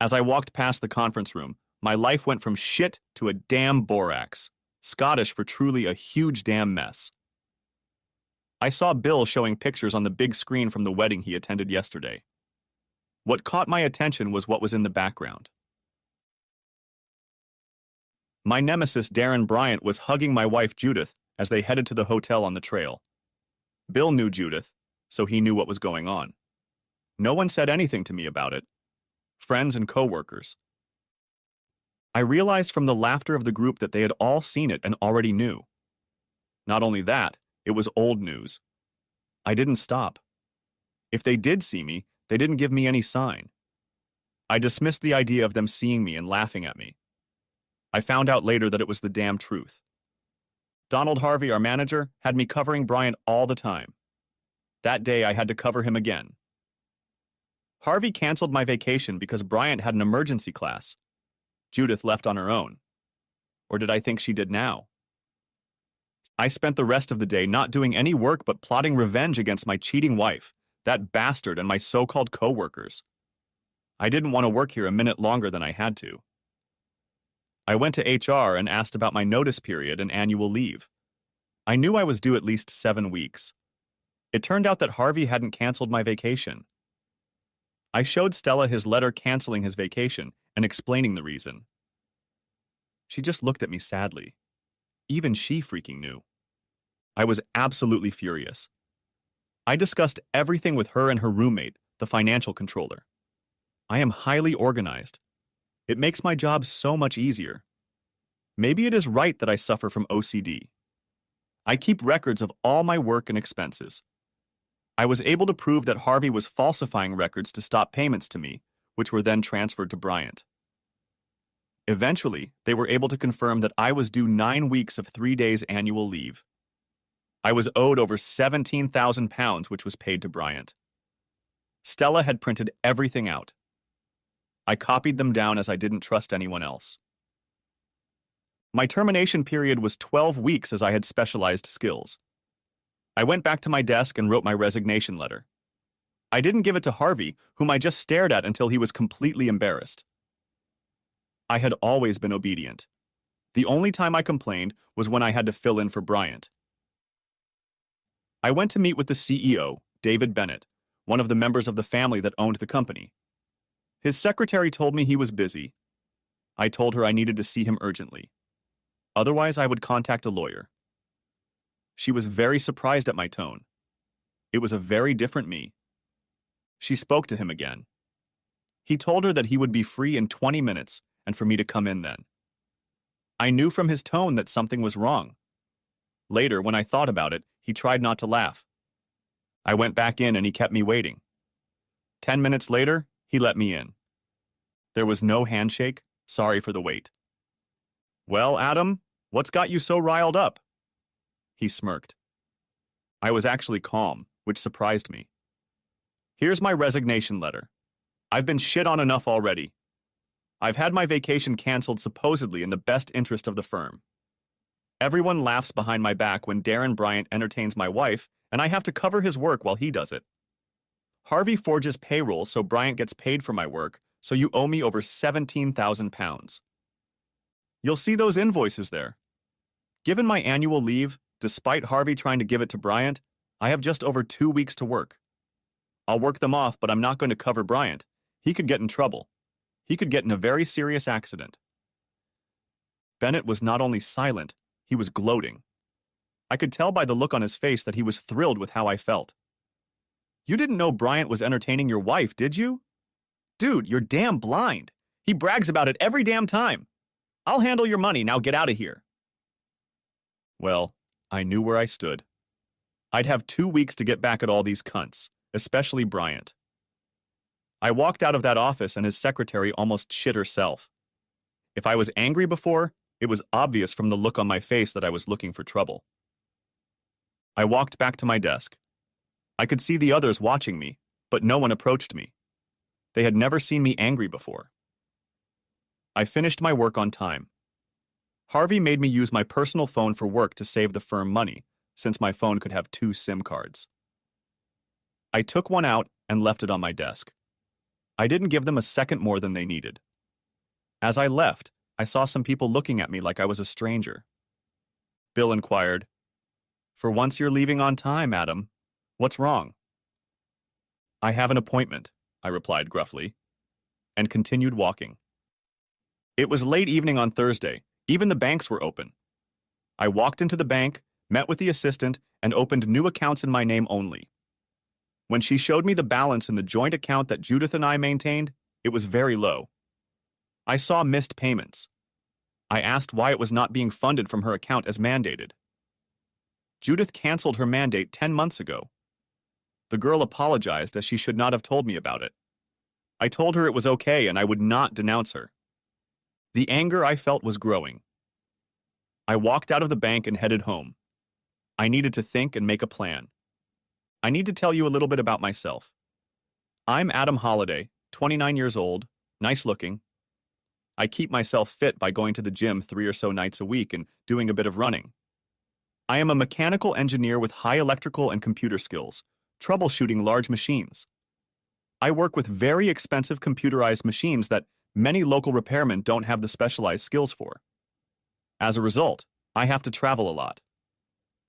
As I walked past the conference room, my life went from shit to a damn borax, Scottish for truly a huge damn mess. I saw Bill showing pictures on the big screen from the wedding he attended yesterday. What caught my attention was what was in the background. My nemesis Darren Bryant was hugging my wife Judith as they headed to the hotel on the trail. Bill knew Judith, so he knew what was going on. No one said anything to me about it. Friends and co-workers. I realized from the laughter of the group that they had all seen it and already knew. Not only that, it was old news. I didn't stop. If they did see me, they didn't give me any sign. I dismissed the idea of them seeing me and laughing at me. I found out later that it was the damn truth. Donald Harvey, our manager, had me covering Bryant all the time. That day I had to cover him again. Harvey canceled my vacation because Bryant had an emergency class. Judith left on her own. Or did I think she did now? I spent the rest of the day not doing any work but plotting revenge against my cheating wife, that bastard, and my so-called co-workers. I didn't want to work here a minute longer than I had to. I went to HR and asked about my notice period and annual leave. I knew I was due at least 7 weeks. It turned out that Harvey hadn't canceled my vacation. I showed Stella his letter canceling his vacation and explaining the reason. She just looked at me sadly. Even she freaking knew. I was absolutely furious. I discussed everything with her and her roommate, the financial controller. I am highly organized. It makes my job so much easier. Maybe it is right that I suffer from OCD. I keep records of all my work and expenses. I was able to prove that Harvey was falsifying records to stop payments to me, which were then transferred to Bryant. Eventually, they were able to confirm that I was due 9 weeks of 3 days annual leave. I was owed over £17,000, which was paid to Bryant. Stella had printed everything out. I copied them down as I didn't trust anyone else. My termination period was 12 weeks as I had specialized skills. I went back to my desk and wrote my resignation letter. I didn't give it to Harvey, whom I just stared at until he was completely embarrassed. I had always been obedient. The only time I complained was when I had to fill in for Bryant. I went to meet with the CEO, David Bennett, one of the members of the family that owned the company. His secretary told me he was busy. I told her I needed to see him urgently. Otherwise, I would contact a lawyer. She was very surprised at my tone. It was a very different me. She spoke to him again. He told her that he would be free in 20 minutes and for me to come in then. I knew from his tone that something was wrong. Later, when I thought about it, he tried not to laugh. I went back in and he kept me waiting. 10 minutes later, he let me in. There was no handshake. Sorry for the wait. Well, Adam, what's got you so riled up? He smirked. I was actually calm, which surprised me. Here's my resignation letter. I've been shit on enough already. I've had my vacation canceled supposedly in the best interest of the firm. Everyone laughs behind my back when Darren Bryant entertains my wife, and I have to cover his work while he does it. Harvey forges payroll so Bryant gets paid for my work, so you owe me over £17,000. You'll see those invoices there. Given my annual leave, despite Harvey trying to give it to Bryant, I have just over 2 weeks to work. I'll work them off, but I'm not going to cover Bryant. He could get in trouble. He could get in a very serious accident. Bennett was not only silent, he was gloating. I could tell by the look on his face that he was thrilled with how I felt. You didn't know Bryant was entertaining your wife, did you? Dude, you're damn blind. He brags about it every damn time. I'll handle your money, now get out of here. Well, I knew where I stood. I'd have 2 weeks to get back at all these cunts, especially Bryant. I walked out of that office and his secretary almost shit herself. If I was angry before, it was obvious from the look on my face that I was looking for trouble. I walked back to my desk. I could see the others watching me, but no one approached me. They had never seen me angry before. I finished my work on time. Harvey made me use my personal phone for work to save the firm money, since my phone could have 2 SIM cards. I took one out and left it on my desk. I didn't give them a second more than they needed. As I left, I saw some people looking at me like I was a stranger. Bill inquired, "For once you're leaving on time, Adam. What's wrong?" "I have an appointment," I replied gruffly, and continued walking. It was late evening on Thursday. Even the banks were open. I walked into the bank, met with the assistant, and opened new accounts in my name only. When she showed me the balance in the joint account that Judith and I maintained, it was very low. I saw missed payments. I asked why it was not being funded from her account as mandated. Judith canceled her mandate 10 months ago. The girl apologized as she should not have told me about it. I told her it was okay and I would not denounce her. The anger I felt was growing. I walked out of the bank and headed home. I needed to think and make a plan. I need to tell you a little bit about myself. I'm Adam Holliday, 29 years old, nice looking. I keep myself fit by going to the gym 3 or so nights a week and doing a bit of running. I am a mechanical engineer with high electrical and computer skills, troubleshooting large machines. I work with very expensive computerized machines that many local repairmen don't have the specialized skills for. As a result, I have to travel a lot.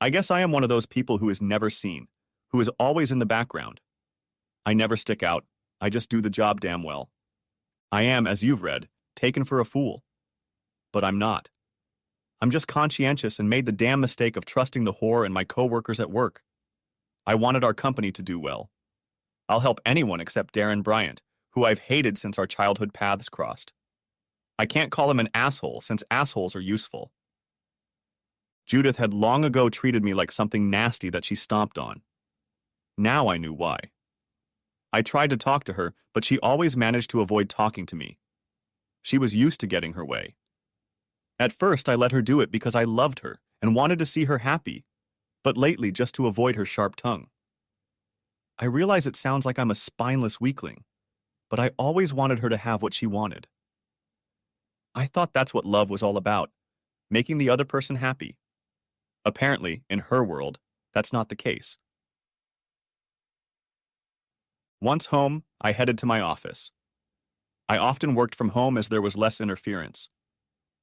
I guess I am one of those people who is never seen, who is always in the background. I never stick out, I just do the job damn well. I am, as you've read, taken for a fool. But I'm not. I'm just conscientious and made the damn mistake of trusting the whore and my co-workers at work. I wanted our company to do well. I'll help anyone except Darren Bryant, who I've hated since our childhood paths crossed. I can't call him an asshole since assholes are useful. Judith had long ago treated me like something nasty that she stomped on. Now I knew why. I tried to talk to her, but she always managed to avoid talking to me. She was used to getting her way. At first, I let her do it because I loved her and wanted to see her happy, but lately just to avoid her sharp tongue. I realize it sounds like I'm a spineless weakling, but I always wanted her to have what she wanted. I thought that's what love was all about, making the other person happy. Apparently, in her world, that's not the case. Once home, I headed to my office. I often worked from home as there was less interference.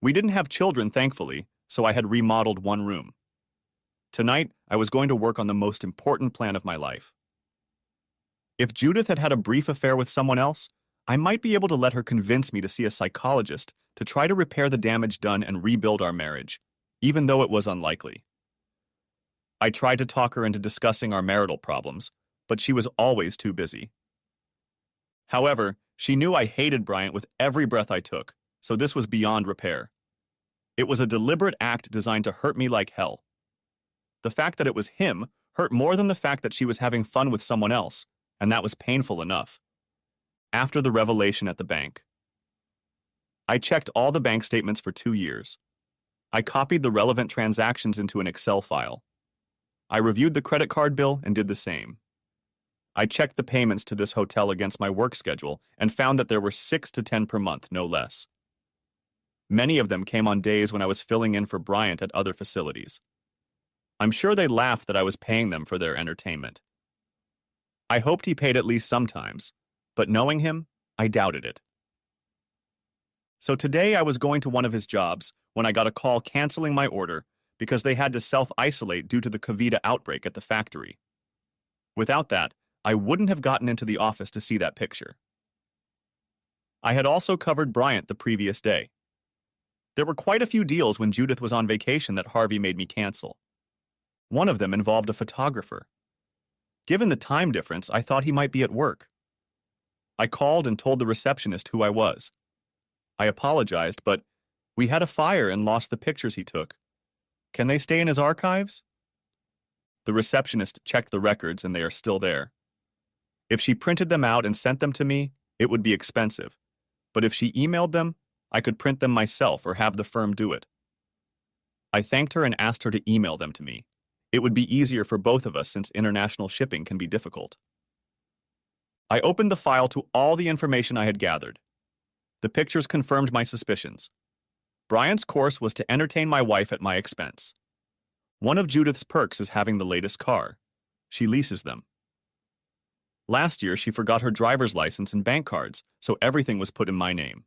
We didn't have children, thankfully, so I had remodeled one room. Tonight, I was going to work on the most important plan of my life. If Judith had had a brief affair with someone else, I might be able to let her convince me to see a psychologist to try to repair the damage done and rebuild our marriage, even though it was unlikely. I tried to talk her into discussing our marital problems, but she was always too busy. However, she knew I hated Bryant with every breath I took, so this was beyond repair. It was a deliberate act designed to hurt me like hell. The fact that it was him hurt more than the fact that she was having fun with someone else, and that was painful enough. After the revelation at the bank, I checked all the bank statements for 2 years. I copied the relevant transactions into an Excel file. I reviewed the credit card bill and did the same. I checked the payments to this hotel against my work schedule and found that there were 6 to 10 per month, no less. Many of them came on days when I was filling in for Bryant at other facilities. I'm sure they laughed that I was paying them for their entertainment. I hoped he paid at least sometimes, but knowing him, I doubted it. So today I was going to one of his jobs when I got a call canceling my order because they had to self-isolate due to the COVID outbreak at the factory. Without that, I wouldn't have gotten into the office to see that picture. I had also covered Bryant the previous day. There were quite a few deals when Judith was on vacation that Harvey made me cancel. One of them involved a photographer. Given the time difference, I thought he might be at work. I called and told the receptionist who I was. I apologized, but we had a fire and lost the pictures he took. Can they stay in his archives? The receptionist checked the records and they are still there. If she printed them out and sent them to me, it would be expensive. But if she emailed them, I could print them myself or have the firm do it. I thanked her and asked her to email them to me. It would be easier for both of us since international shipping can be difficult. I opened the file to all the information I had gathered. The pictures confirmed my suspicions. Bryant's course was to entertain my wife at my expense. One of Judith's perks is having the latest car. She leases them. Last year, she forgot her driver's license and bank cards, so everything was put in my name.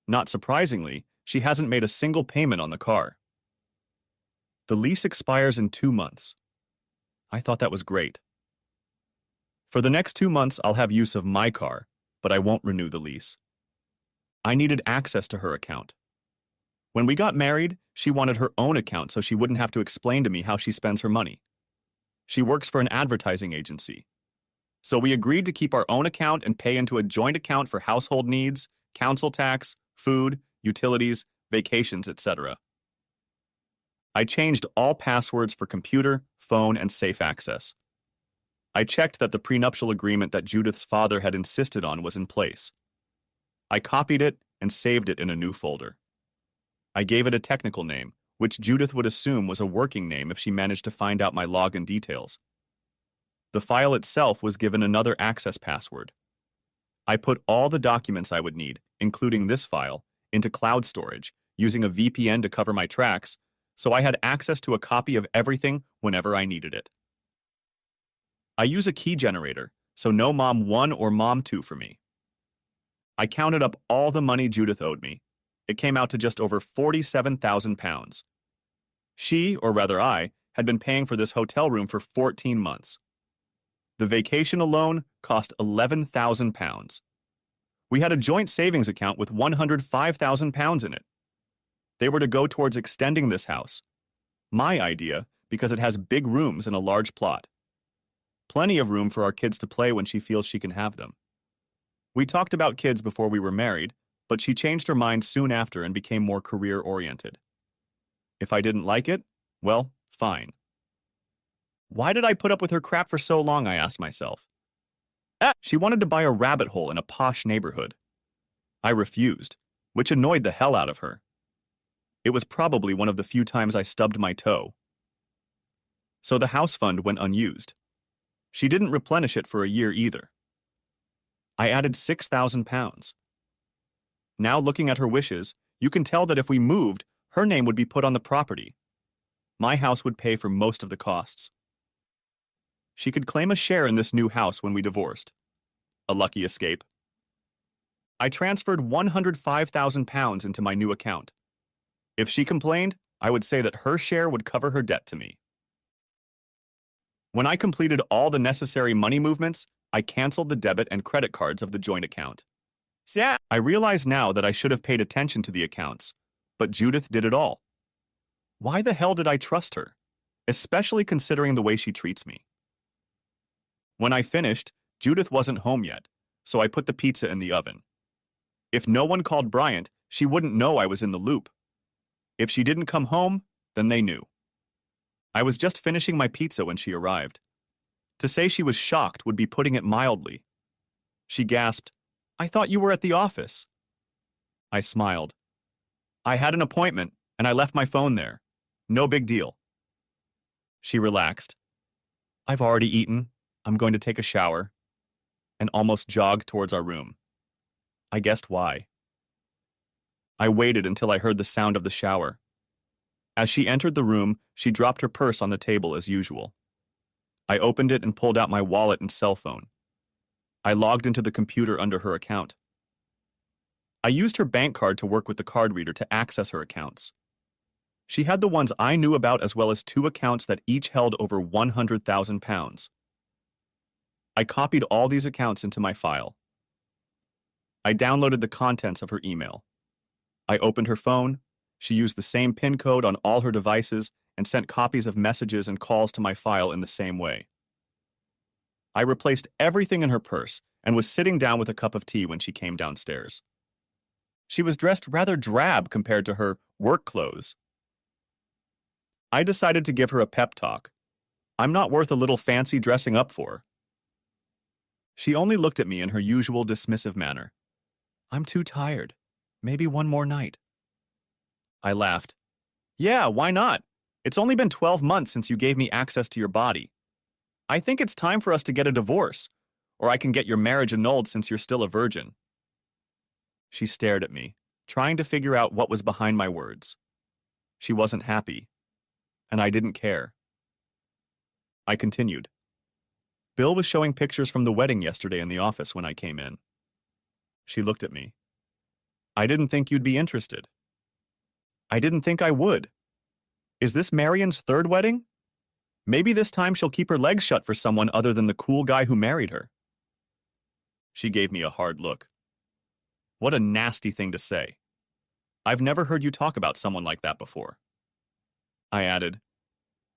Not surprisingly, she hasn't made a single payment on the car. The lease expires in 2 months. I thought that was great. For the next 2 months, I'll have use of my car, but I won't renew the lease. I needed access to her account. When we got married, she wanted her own account so she wouldn't have to explain to me how she spends her money. She works for an advertising agency. So we agreed to keep our own account and pay into a joint account for household needs, council tax, food, utilities, vacations, etc. I changed all passwords for computer, phone, and safe access. I checked that the prenuptial agreement that Judith's father had insisted on was in place. I copied it and saved it in a new folder. I gave it a technical name, which Judith would assume was a working name if she managed to find out my login details. The file itself was given another access password. I put all the documents I would need, including this file, into cloud storage, using a VPN to cover my tracks, so I had access to a copy of everything whenever I needed it. I use a key generator, so no Mom 1 or Mom 2 for me. I counted up all the money Judith owed me. It came out to just over £47,000. She, or rather I, had been paying for this hotel room for 14 months. The vacation alone cost £11,000. We had a joint savings account with £105,000 in it. They were to go towards extending this house. My idea, because it has big rooms and a large plot. Plenty of room for our kids to play when she feels she can have them. We talked about kids before we were married, but she changed her mind soon after and became more career-oriented. If I didn't like it, well, fine. Why did I put up with her crap for so long, I asked myself. She wanted to buy a rabbit hole in a posh neighborhood. I refused, which annoyed the hell out of her. It was probably one of the few times I stubbed my toe. So the house fund went unused. She didn't replenish it for a year either. I added £6,000. Now looking at her wishes, you can tell that if we moved, her name would be put on the property. My house would pay for most of the costs. She could claim a share in this new house when we divorced. A lucky escape. I transferred £105,000 into my new account. If she complained, I would say that her share would cover her debt to me. When I completed all the necessary money movements, I canceled the debit and credit cards of the joint account. I realize now that I should have paid attention to the accounts, but Judith did it all. Why the hell did I trust her, especially considering the way she treats me? When I finished, Judith wasn't home yet, so I put the pizza in the oven. If no one called Bryant, she wouldn't know I was in the loop. If she didn't come home, then they knew. I was just finishing my pizza when she arrived. To say she was shocked would be putting it mildly. She gasped, "I thought you were at the office." I smiled. "I had an appointment, and I left my phone there. No big deal." She relaxed. "I've already eaten. I'm going to take a shower," and almost jogged towards our room. I guessed why. I waited until I heard the sound of the shower. As she entered the room, she dropped her purse on the table as usual. I opened it and pulled out my wallet and cell phone. I logged into the computer under her account. I used her bank card to work with the card reader to access her accounts. She had the ones I knew about as well as 2 accounts that each held over £100,000. I copied all these accounts into my file. I downloaded the contents of her email. I opened her phone. She used the same PIN code on all her devices and sent copies of messages and calls to my file in the same way. I replaced everything in her purse and was sitting down with a cup of tea when she came downstairs. She was dressed rather drab compared to her work clothes. I decided to give her a pep talk. I'm not worth a little fancy dressing up for. She only looked at me in her usual dismissive manner. "I'm too tired. Maybe one more night." I laughed. "Yeah, why not? It's only been 12 months since you gave me access to your body. I think it's time for us to get a divorce, or I can get your marriage annulled since you're still a virgin." She stared at me, trying to figure out what was behind my words. She wasn't happy, and I didn't care. I continued. Bill was showing pictures from the wedding yesterday in the office when I came in. She looked at me. I didn't think you'd be interested. I didn't think I would. Is this Marion's third wedding? Maybe this time she'll keep her legs shut for someone other than the cool guy who married her. She gave me a hard look. What a nasty thing to say. I've never heard you talk about someone like that before. I added,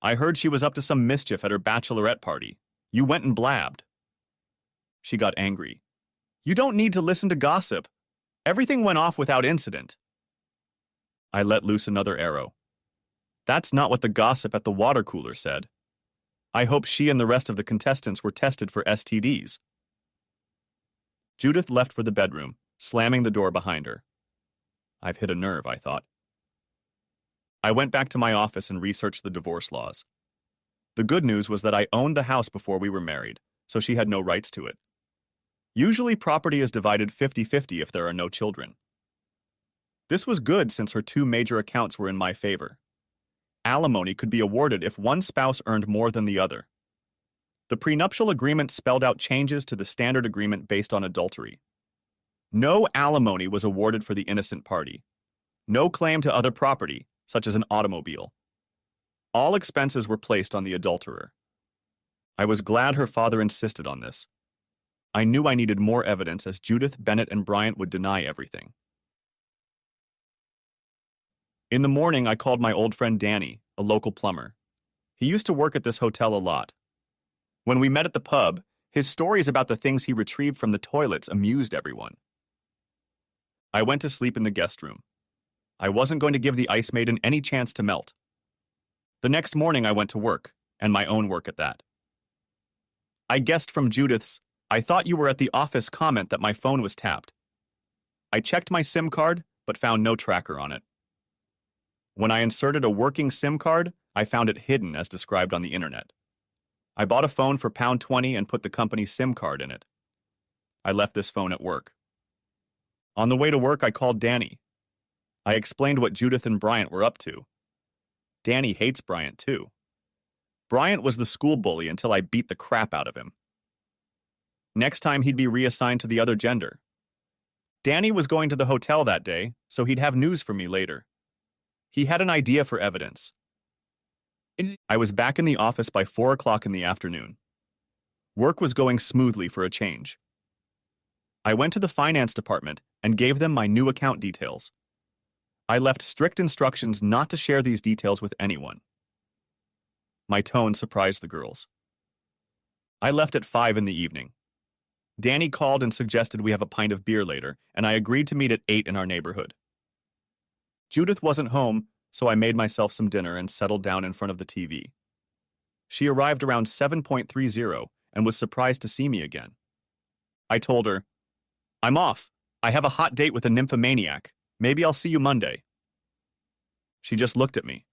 I heard she was up to some mischief at her bachelorette party. You went and blabbed. She got angry. You don't need to listen to gossip. Everything went off without incident. I let loose another arrow. That's not what the gossip at the water cooler said. I hope she and the rest of the contestants were tested for STDs. Judith left for the bedroom, slamming the door behind her. I've hit a nerve, I thought. I went back to my office and researched the divorce laws. The good news was that I owned the house before we were married, so she had no rights to it. Usually property is divided 50-50 if there are no children. This was good since her two major accounts were in my favor. Alimony could be awarded if one spouse earned more than the other. The prenuptial agreement spelled out changes to the standard agreement based on adultery. No alimony was awarded for the innocent party. No claim to other property, such as an automobile. All expenses were placed on the adulterer. I was glad her father insisted on this. I knew I needed more evidence as Judith, Bennett, and Bryant would deny everything. In the morning, I called my old friend Danny, a local plumber. He used to work at this hotel a lot. When we met at the pub, his stories about the things he retrieved from the toilets amused everyone. I went to sleep in the guest room. I wasn't going to give the ice maiden any chance to melt. The next morning, I went to work, and my own work at that. I guessed from Judith's, I thought you were at the office comment that my phone was tapped. I checked my SIM card, but found no tracker on it. When I inserted a working SIM card, I found it hidden as described on the internet. I bought a phone for £20 and put the company's SIM card in it. I left this phone at work. On the way to work, I called Danny. I explained what Judith and Bryant were up to. Danny hates Bryant too. Bryant was the school bully until I beat the crap out of him. Next time he'd be reassigned to the other gender. Danny was going to the hotel that day, so he'd have news for me later. He had an idea for evidence. I was back in the office by 4 o'clock in the afternoon. Work was going smoothly for a change. I went to the finance department and gave them my new account details. I left strict instructions not to share these details with anyone. My tone surprised the girls. I left at 5 in the evening. Danny called and suggested we have a pint of beer later, and I agreed to meet at 8 in our neighborhood. Judith wasn't home, so I made myself some dinner and settled down in front of the TV. She arrived around 7:30 and was surprised to see me again. I told her, I'm off. I have a hot date with a nymphomaniac. Maybe I'll see you Monday. She just looked at me.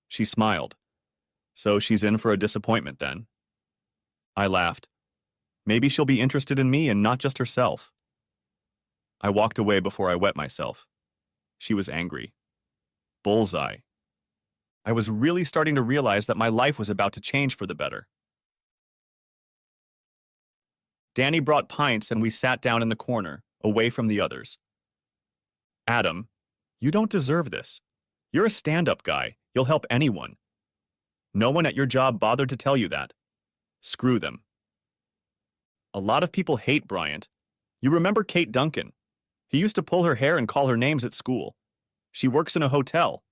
She smiled. So she's in for a disappointment then. I laughed. Maybe she'll be interested in me and not just herself. I walked away before I wet myself. She was angry. Bullseye. I was really starting to realize that my life was about to change for the better. Danny brought pints and we sat down in the corner, away from the others. Adam, you don't deserve this. You're a stand-up guy. You'll help anyone. No one at your job bothered to tell you that. Screw them. A lot of people hate Bryant. You remember Kate Duncan? He used to pull her hair and call her names at school. She works in a hotel.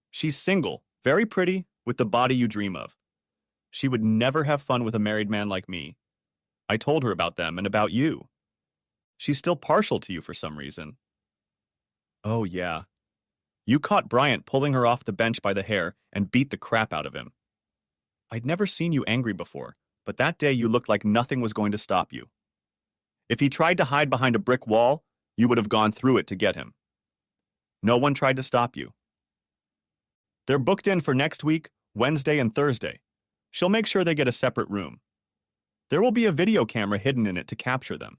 She's single, very pretty, with the body you dream of. She would never have fun with a married man like me. I told her about them and about you. She's still partial to you for some reason. Oh, yeah. You caught Bryant pulling her off the bench by the hair and beat the crap out of him. I'd never seen you angry before, but that day you looked like nothing was going to stop you. If he tried to hide behind a brick wall, you would have gone through it to get him. No one tried to stop you. They're booked in for next week, Wednesday and Thursday. She'll make sure they get a separate room. There will be a video camera hidden in it to capture them.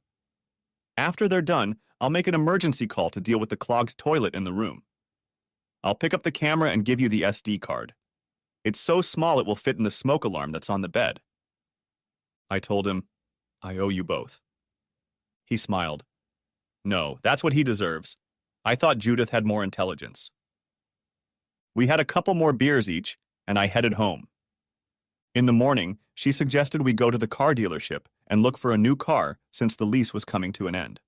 After they're done, I'll make an emergency call to deal with the clogged toilet in the room. I'll pick up the camera and give you the SD card. It's so small it will fit in the smoke alarm that's on the bed. I told him, I owe you both. He smiled. No, that's what he deserves. I thought Judith had more intelligence. We had a couple more beers each, and I headed home. In the morning, she suggested we go to the car dealership and look for a new car since the lease was coming to an end.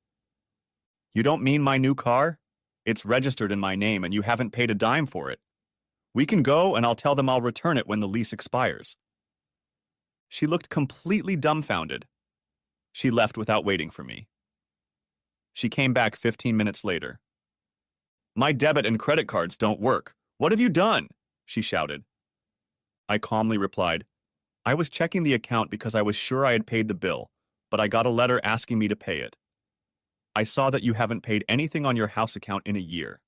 You don't mean my new car? It's registered in my name and you haven't paid a dime for it. We can go and I'll tell them I'll return it when the lease expires. She looked completely dumbfounded. She left without waiting for me. She came back 15 minutes later. My debit and credit cards don't work. What have you done? She shouted. I calmly replied, I was checking the account because I was sure I had paid the bill, but I got a letter asking me to pay it. I saw that you haven't paid anything on your house account in a year.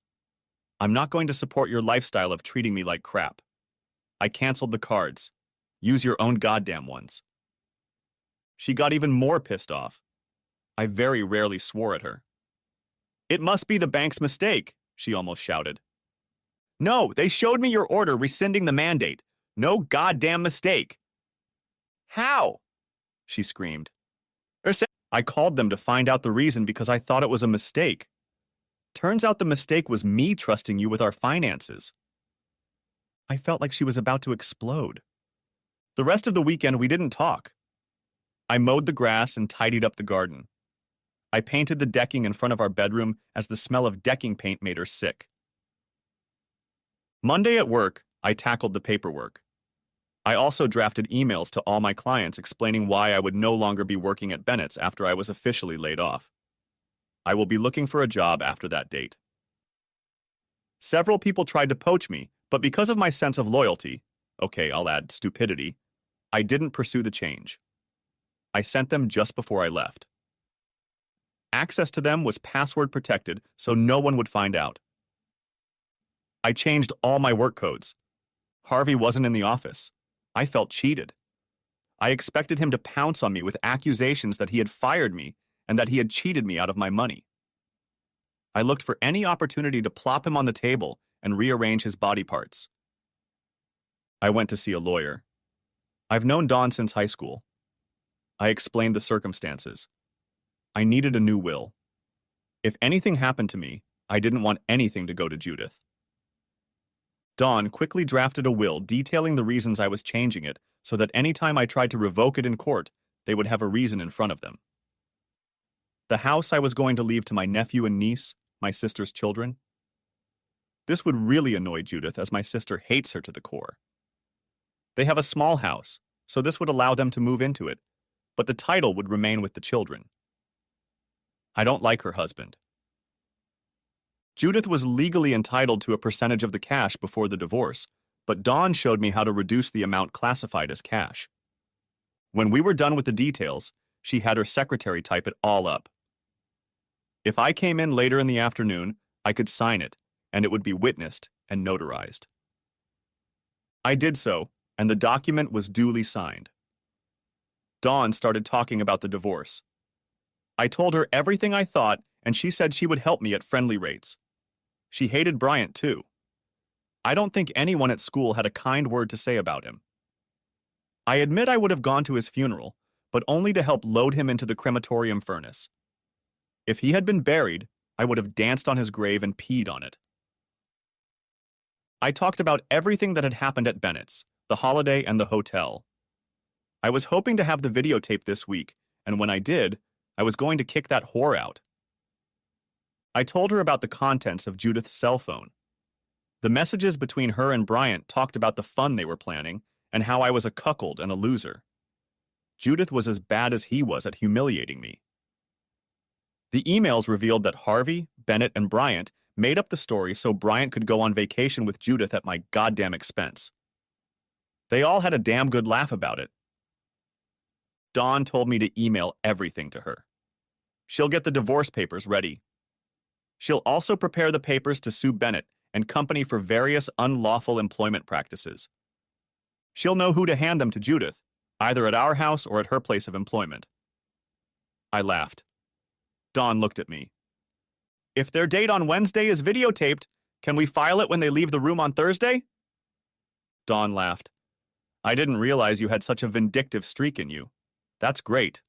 I'm not going to support your lifestyle of treating me like crap. I canceled the cards. Use your own goddamn ones. She got even more pissed off. I very rarely swore at her. It must be the bank's mistake, she almost shouted. No, they showed me your order rescinding the mandate. No goddamn mistake. How? She screamed. I called them to find out the reason because I thought it was a mistake. Turns out the mistake was me trusting you with our finances. I felt like she was about to explode. The rest of the weekend we didn't talk. I mowed the grass and tidied up the garden. I painted the decking in front of our bedroom as the smell of decking paint made her sick. Monday at work, I tackled the paperwork. I also drafted emails to all my clients explaining why I would no longer be working at Bennett's after I was officially laid off. I will be looking for a job after that date. Several people tried to poach me, but because of my sense of loyalty, okay, I'll add stupidity, I didn't pursue the change. I sent them just before I left. Access to them was password protected, so no one would find out. I changed all my work codes. Harvey wasn't in the office. I felt cheated. I expected him to pounce on me with accusations that he had fired me and that he had cheated me out of my money. I looked for any opportunity to plop him on the table and rearrange his body parts. I went to see a lawyer. I've known Dawn since high school. I explained the circumstances. I needed a new will. If anything happened to me, I didn't want anything to go to Judith. Dawn quickly drafted a will detailing the reasons I was changing it so that any time I tried to revoke it in court, they would have a reason in front of them. The house I was going to leave to my nephew and niece, my sister's children. This would really annoy Judith as my sister hates her to the core. They have a small house, so this would allow them to move into it, but the title would remain with the children. I don't like her husband. Judith was legally entitled to a percentage of the cash before the divorce, but Dawn showed me how to reduce the amount classified as cash. When we were done with the details, she had her secretary type it all up. If I came in later in the afternoon, I could sign it, and it would be witnessed and notarized. I did so, and the document was duly signed. Dawn started talking about the divorce. I told her everything I thought, and she said she would help me at friendly rates. She hated Bryant, too. I don't think anyone at school had a kind word to say about him. I admit I would have gone to his funeral, but only to help load him into the crematorium furnace. If he had been buried, I would have danced on his grave and peed on it. I talked about everything that had happened at Bennett's, the holiday and the hotel. I was hoping to have the videotape this week, and when I did, I was going to kick that whore out. I told her about the contents of Judith's cell phone. The messages between her and Bryant talked about the fun they were planning and how I was a cuckold and a loser. Judith was as bad as he was at humiliating me. The emails revealed that Harvey, Bennett, and Bryant made up the story so Bryant could go on vacation with Judith at my goddamn expense. They all had a damn good laugh about it. Dawn told me to email everything to her. She'll get the divorce papers ready. She'll also prepare the papers to sue Bennett and company for various unlawful employment practices. She'll know who to hand them to Judith, either at our house or at her place of employment. I laughed. Dawn looked at me. If their date on Wednesday is videotaped, can we file it when they leave the room on Thursday? Dawn laughed. I didn't realize you had such a vindictive streak in you. That's great.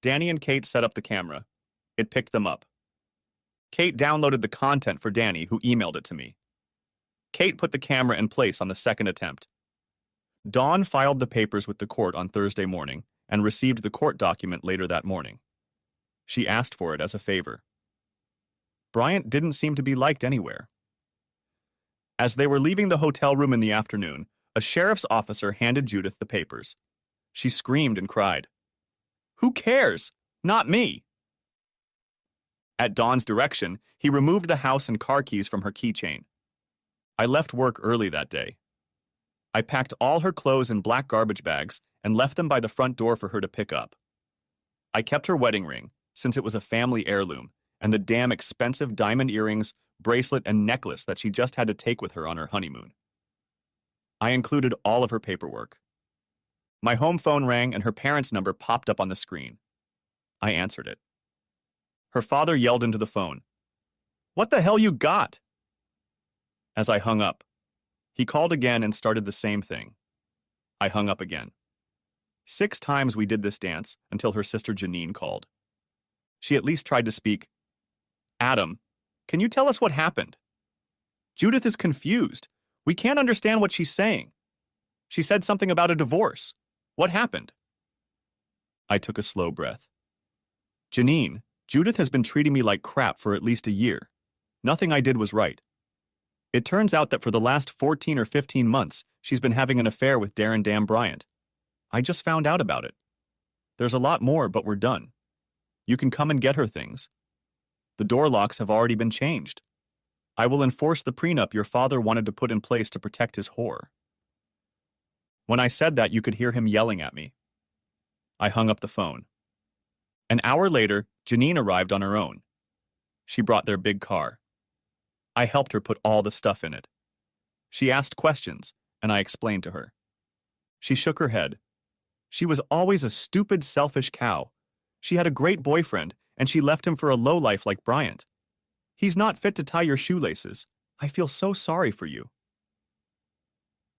Danny and Kate set up the camera. It picked them up. Kate downloaded the content for Danny, who emailed it to me. Kate put the camera in place on the second attempt. Dawn filed the papers with the court on Thursday morning and received the court document later that morning. She asked for it as a favor. Bryant didn't seem to be liked anywhere. As they were leaving the hotel room in the afternoon, a sheriff's officer handed Judith the papers. She screamed and cried. "Who cares? Not me!" At Dawn's direction, he removed the house and car keys from her keychain. I left work early that day. I packed all her clothes in black garbage bags and left them by the front door for her to pick up. I kept her wedding ring, since it was a family heirloom, and the damn expensive diamond earrings, bracelet, and necklace that she just had to take with her on her honeymoon. I included all of her paperwork. My home phone rang and her parents' number popped up on the screen. I answered it. Her father yelled into the phone, "What the hell you got?" As I hung up, he called again and started the same thing. I hung up again. 6 times we did this dance until her sister Janine called. She at least tried to speak. "Adam, can you tell us what happened? Judith is confused. We can't understand what she's saying. She said something about a divorce. What happened?" I took a slow breath. "Janine, Judith has been treating me like crap for at least a year. Nothing I did was right. It turns out that for the last 14 or 15 months, she's been having an affair with Darren Dam Bryant. I just found out about it. There's a lot more, but we're done. You can come and get her things. The door locks have already been changed. I will enforce the prenup your father wanted to put in place to protect his whore." When I said that, you could hear him yelling at me. I hung up the phone. An hour later, Janine arrived on her own. She brought their big car. I helped her put all the stuff in it. She asked questions, and I explained to her. She shook her head. She was always a stupid, selfish cow. She had a great boyfriend, and she left him for a lowlife like Bryant. He's not fit to tie your shoelaces. I feel so sorry for you.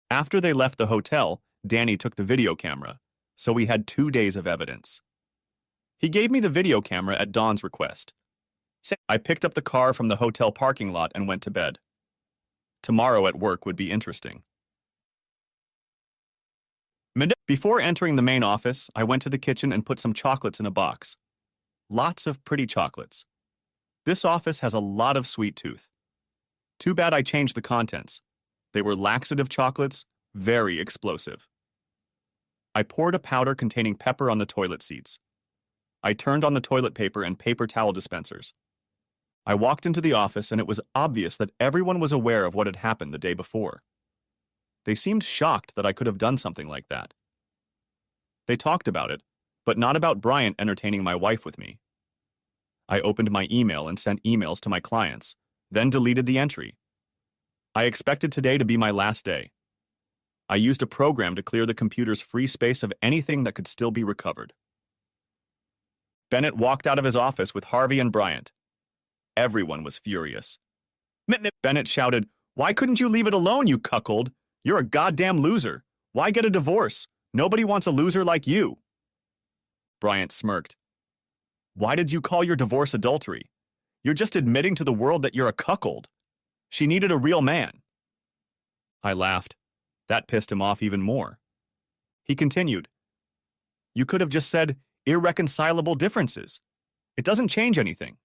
After they left the hotel, Danny took the video camera, so we had 2 days of evidence. He gave me the video camera at Dawn's request. I picked up the car from the hotel parking lot and went to bed. Tomorrow at work would be interesting. Before entering the main office, I went to the kitchen and put some chocolates in a box. Lots of pretty chocolates. This office has a lot of sweet tooth. Too bad I changed the contents. They were laxative chocolates, very explosive. I poured a powder containing pepper on the toilet seats. I turned on the toilet paper and paper towel dispensers. I walked into the office and it was obvious that everyone was aware of what had happened the day before. They seemed shocked that I could have done something like that. They talked about it, but not about Bryant entertaining my wife with me. I opened my email and sent emails to my clients, then deleted the entry. I expected today to be my last day. I used a program to clear the computer's free space of anything that could still be recovered. Bennett walked out of his office with Harvey and Bryant. Everyone was furious. Bennett shouted, "Why couldn't you leave it alone, you cuckold? You're a goddamn loser. Why get a divorce? Nobody wants a loser like you." Bryant smirked. "Why did you call your divorce adultery? You're just admitting to the world that you're a cuckold. She needed a real man." I laughed. That pissed him off even more. He continued, "You could have just said irreconcilable differences. It doesn't change anything."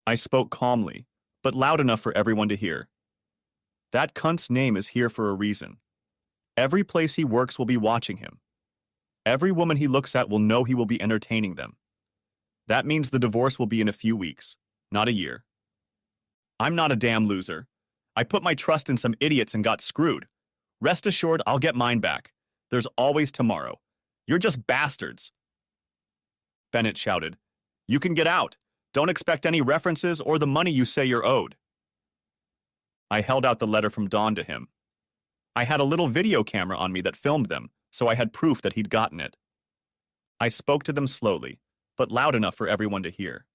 I spoke calmly, but loud enough for everyone to hear. That cunt's name is here for a reason. Every place he works will be watching him. Every woman he looks at will know he will be entertaining them. That means the divorce will be in a few weeks, not a year. I'm not a damn loser. I put my trust in some idiots and got screwed. Rest assured, I'll get mine back. There's always tomorrow. You're just bastards." Bennett shouted, "You can get out. Don't expect any references or the money you say you're owed." I held out the letter from Dawn to him. I had a little video camera on me that filmed them, so I had proof that he'd gotten it. I spoke to them slowly, but loud enough for everyone to hear.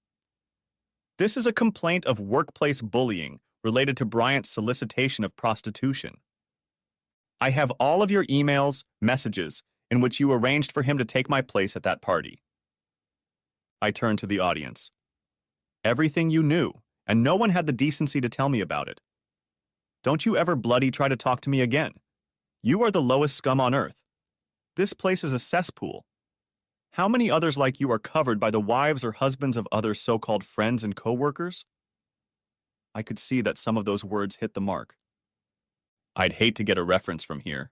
This is a complaint of workplace bullying related to Bryant's solicitation of prostitution. I have all of your emails, messages, in which you arranged for him to take my place at that party. I turned to the audience. Everything you knew, and no one had the decency to tell me about it. Don't you ever bloody try to talk to me again. You are the lowest scum on earth. This place is a cesspool. How many others like you are covered by the wives or husbands of other so-called friends and co-workers? I could see that some of those words hit the mark. I'd hate to get a reference from here.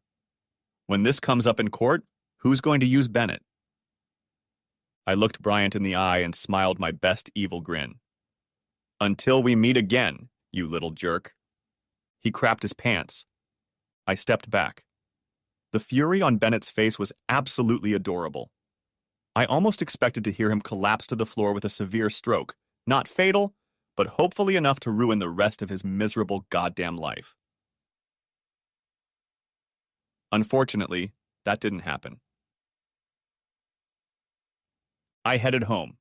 When this comes up in court, who's going to use Bennett? I looked Bryant in the eye and smiled my best evil grin. Until we meet again, you little jerk. He crapped his pants. I stepped back. The fury on Bennett's face was absolutely adorable. I almost expected to hear him collapse to the floor with a severe stroke, not fatal, but hopefully enough to ruin the rest of his miserable goddamn life. Unfortunately, that didn't happen. I headed home.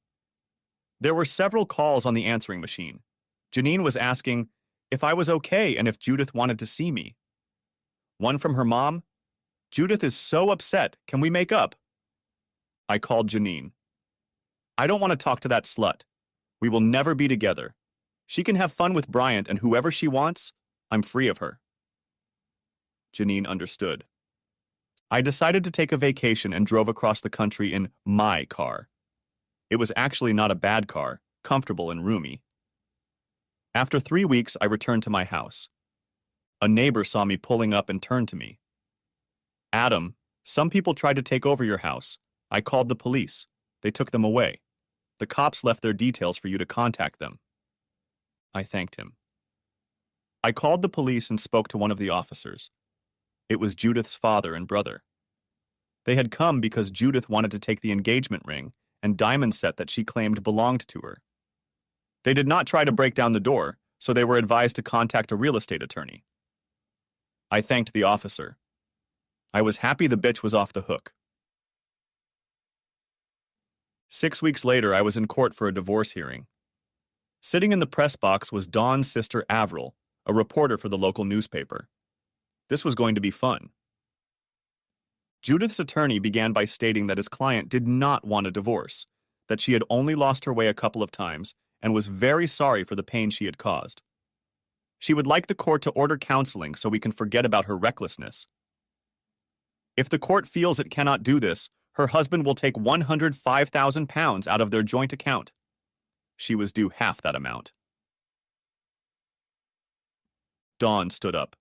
There were several calls on the answering machine. Janine was asking if I was okay and if Judith wanted to see me. One from her mom. Judith is so upset. Can we make up? I called Janine. I don't want to talk to that slut. We will never be together. She can have fun with Bryant and whoever she wants. I'm free of her. Janine understood. I decided to take a vacation and drove across the country in my car. It was actually not a bad car, comfortable and roomy. After 3 weeks, I returned to my house. A neighbor saw me pulling up and turned to me. Adam, some people tried to take over your house. I called the police. They took them away. The cops left their details for you to contact them. I thanked him. I called the police and spoke to one of the officers. It was Judith's father and brother. They had come because Judith wanted to take the engagement ring and diamond set that she claimed belonged to her. They did not try to break down the door, so they were advised to contact a real estate attorney. I thanked the officer. I was happy the bitch was off the hook. 6 weeks later, I was in court for a divorce hearing. Sitting in the press box was Dawn's sister Avril, a reporter for the local newspaper. This was going to be fun. Judith's attorney began by stating that his client did not want a divorce, that she had only lost her way a couple of times, and was very sorry for the pain she had caused. She would like the court to order counseling so we can forget about her recklessness. If the court feels it cannot do this, her husband will take £105,000 out of their joint account. She was due half that amount. Dawn stood up.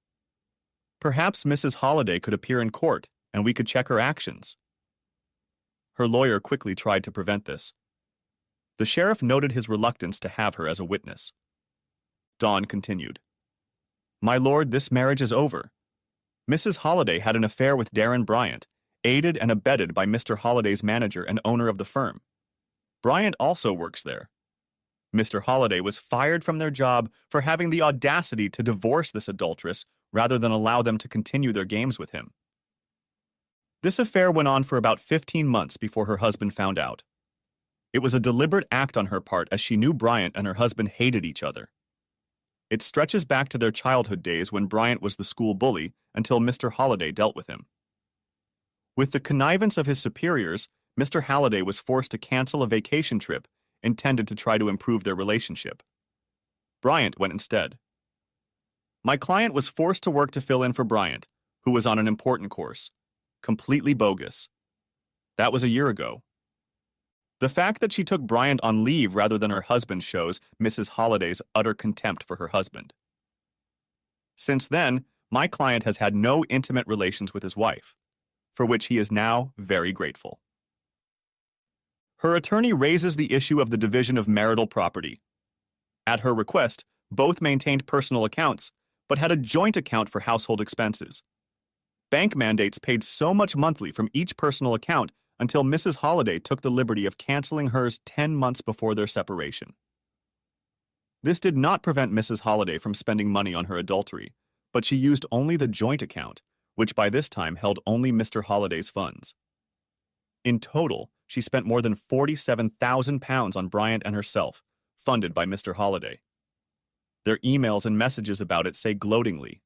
Perhaps Mrs. Holliday could appear in court, and we could check her actions. Her lawyer quickly tried to prevent this. The sheriff noted his reluctance to have her as a witness. Dawn continued. My lord, this marriage is over. Mrs. Holliday had an affair with Darren Bryant, aided and abetted by Mr. Holliday's manager and owner of the firm. Bryant also works there. Mr. Holliday was fired from their job for having the audacity to divorce this adulteress rather than allow them to continue their games with him. This affair went on for about 15 months before her husband found out. It was a deliberate act on her part as she knew Bryant and her husband hated each other. It stretches back to their childhood days when Bryant was the school bully until Mr. Holliday dealt with him. With the connivance of his superiors, Mr. Holliday was forced to cancel a vacation trip intended to try to improve their relationship. Bryant went instead. My client was forced to work to fill in for Bryant, who was on an important course. Completely bogus. That was a year ago. The fact that she took Bryant on leave rather than her husband shows Mrs. Holliday's utter contempt for her husband. Since then, my client has had no intimate relations with his wife, for which he is now very grateful. Her attorney raises the issue of the division of marital property. At her request, both maintained personal accounts, but had a joint account for household expenses. Bank mandates paid so much monthly from each personal account until Mrs. Holliday took the liberty of canceling hers 10 months before their separation. This did not prevent Mrs. Holliday from spending money on her adultery, but she used only the joint account, which by this time held only Mr. Holliday's funds. In total, she spent more than £47,000 on Bryant and herself, funded by Mr. Holliday. Their emails and messages about it say gloatingly,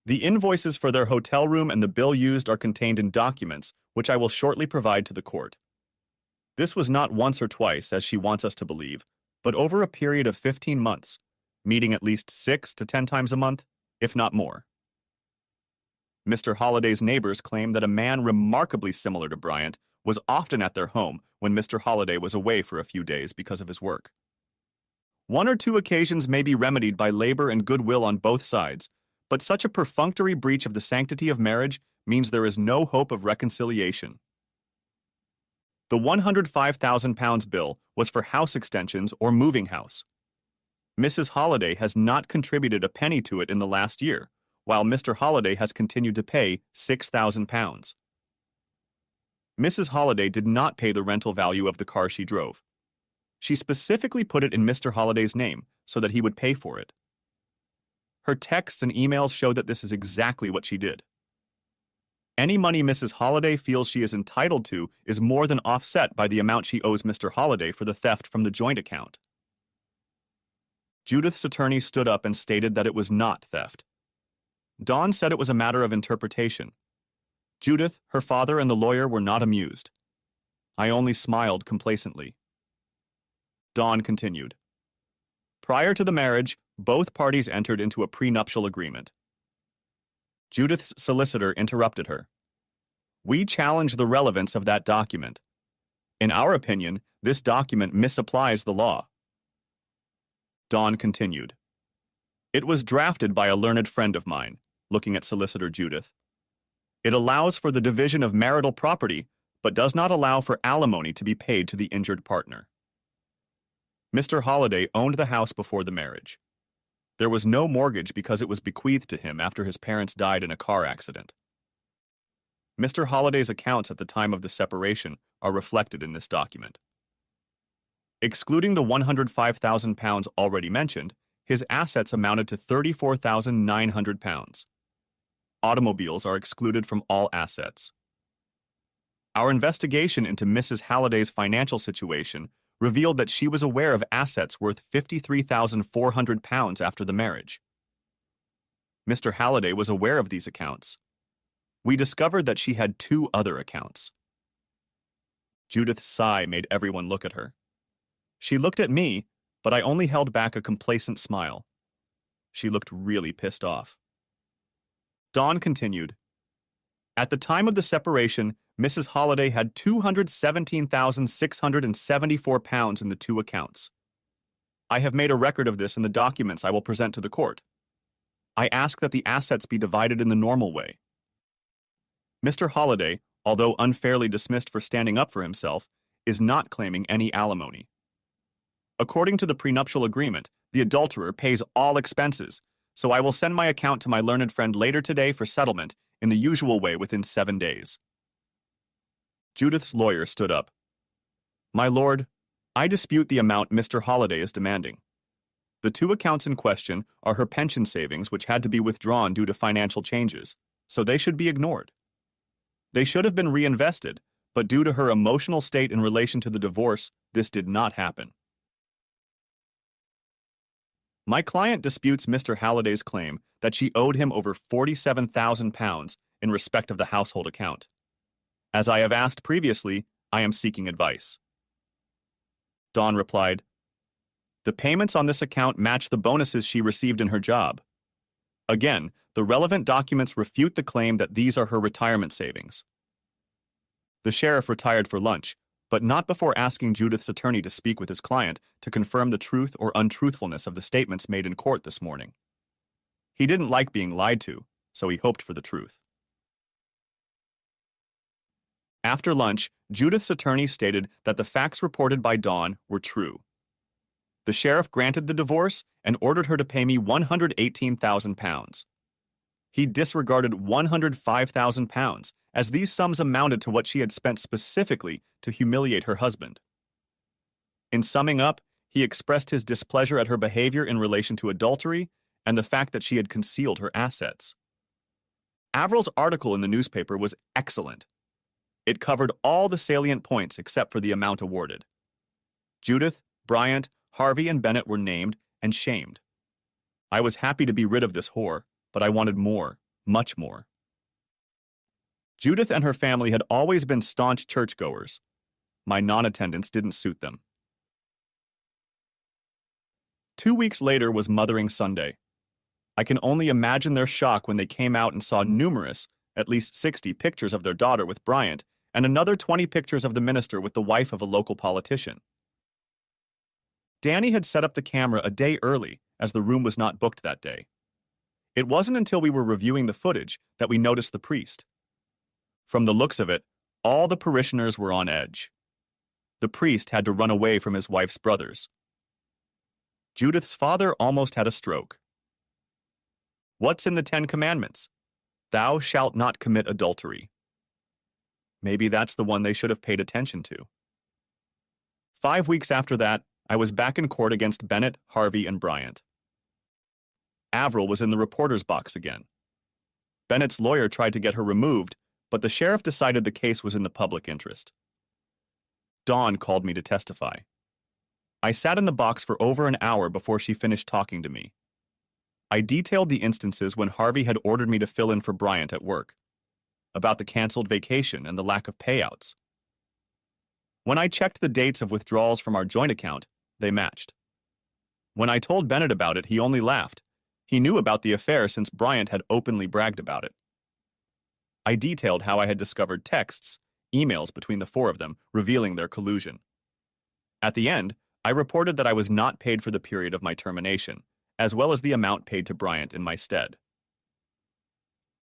The invoices for their hotel room and the bill used are contained in documents, which I will shortly provide to the court. This was not once or twice, as she wants us to believe, but over a period of 15 months, meeting at least 6 to 10 times a month, if not more. Mr. Holliday's neighbors claim that a man remarkably similar to Bryant was often at their home when Mr. Holliday was away for a few days because of his work. One or two occasions may be remedied by labor and goodwill on both sides, but such a perfunctory breach of the sanctity of marriage means there is no hope of reconciliation. The £105,000 bill was for house extensions or moving house. Mrs. Holliday has not contributed a penny to it in the last year, while Mr. Holliday has continued to pay £6,000. Mrs. Holliday did not pay the rental value of the car she drove. She specifically put it in Mr. Holliday's name so that he would pay for it. Her texts and emails show that this is exactly what she did. Any money Mrs. Holliday feels she is entitled to is more than offset by the amount she owes Mr. Holliday for the theft from the joint account. Judith's attorney stood up and stated that it was not theft. Dawn said it was a matter of interpretation. Judith, her father, and the lawyer were not amused. I only smiled complacently. Dawn continued. Prior to the marriage, both parties entered into a prenuptial agreement. Judith's solicitor interrupted her. We challenge the relevance of that document. In our opinion, this document misapplies the law. Dawn continued. It was drafted by a learned friend of mine, looking at Solicitor Judith. It allows for the division of marital property, but does not allow for alimony to be paid to the injured partner. Mr. Holliday owned the house before the marriage. There was no mortgage because it was bequeathed to him after his parents died in a car accident. Mr. Holliday's accounts at the time of the separation are reflected in this document. Excluding the £105,000 already mentioned, his assets amounted to £34,900. Automobiles are excluded from all assets. Our investigation into Mrs. Halliday's financial situation revealed that she was aware of assets worth £53,400 after the marriage. Mr. Halliday was aware of these accounts. We discovered that she had 2 other accounts. Judith's sigh made everyone look at her. She looked at me, but I only held back a complacent smile. She looked really pissed off. Dawn continued. At the time of the separation, Mrs. Holliday had £217,674 in the 2 accounts. I have made a record of this in the documents I will present to the court. I ask that the assets be divided in the normal way. Mr. Holliday, although unfairly dismissed for standing up for himself, is not claiming any alimony. According to the prenuptial agreement, the adulterer pays all expenses, so I will send my account to my learned friend later today for settlement in the usual way within 7 days. Judith's lawyer stood up. My lord, I dispute the amount Mr. Holliday is demanding. The 2 accounts in question are her pension savings, which had to be withdrawn due to financial changes, so they should be ignored. They should have been reinvested, but due to her emotional state in relation to the divorce, this did not happen. My client disputes Mr. Halliday's claim that she owed him over £47,000 in respect of the household account. As I have asked previously, I am seeking advice. Dawn replied, The payments on this account match the bonuses she received in her job. Again, the relevant documents refute the claim that these are her retirement savings. The sheriff retired for lunch, but not before asking Judith's attorney to speak with his client to confirm the truth or untruthfulness of the statements made in court this morning. He didn't like being lied to, so he hoped for the truth. After lunch, Judith's attorney stated that the facts reported by Dawn were true. The sheriff granted the divorce and ordered her to pay me £118,000. He disregarded £105,000, as these sums amounted to what she had spent specifically to humiliate her husband. In summing up, he expressed his displeasure at her behavior in relation to adultery and the fact that she had concealed her assets. Avril's article in the newspaper was excellent. It covered all the salient points except for the amount awarded. Judith, Bryant, Harvey, and Bennett were named and shamed. I was happy to be rid of this whore, but I wanted more, much more. Judith and her family had always been staunch churchgoers. My non-attendance didn't suit them. 2 weeks later was Mothering Sunday. I can only imagine their shock when they came out and saw numerous, at least 60 pictures of their daughter with Bryant and another 20 pictures of the minister with the wife of a local politician. Danny had set up the camera a day early, as the room was not booked that day. It wasn't until we were reviewing the footage that we noticed the priest. From the looks of it, all the parishioners were on edge. The priest had to run away from his wife's brothers. Judith's father almost had a stroke. What's in the 10 Commandments? Thou shalt not commit adultery. Maybe that's the one they should have paid attention to. 5 weeks after that, I was back in court against Bennett, Harvey, and Bryant. Avril was in the reporter's box again. Bennett's lawyer tried to get her removed, but the sheriff decided the case was in the public interest. Dawn called me to testify. I sat in the box for over an hour before she finished talking to me. I detailed the instances when Harvey had ordered me to fill in for Bryant at work, about the canceled vacation and the lack of payouts. When I checked the dates of withdrawals from our joint account, they matched. When I told Bennett about it, he only laughed. He knew about the affair since Bryant had openly bragged about it. I detailed how I had discovered texts, emails between the four of them, revealing their collusion. At the end, I reported that I was not paid for the period of my termination, as well as the amount paid to Bryant in my stead.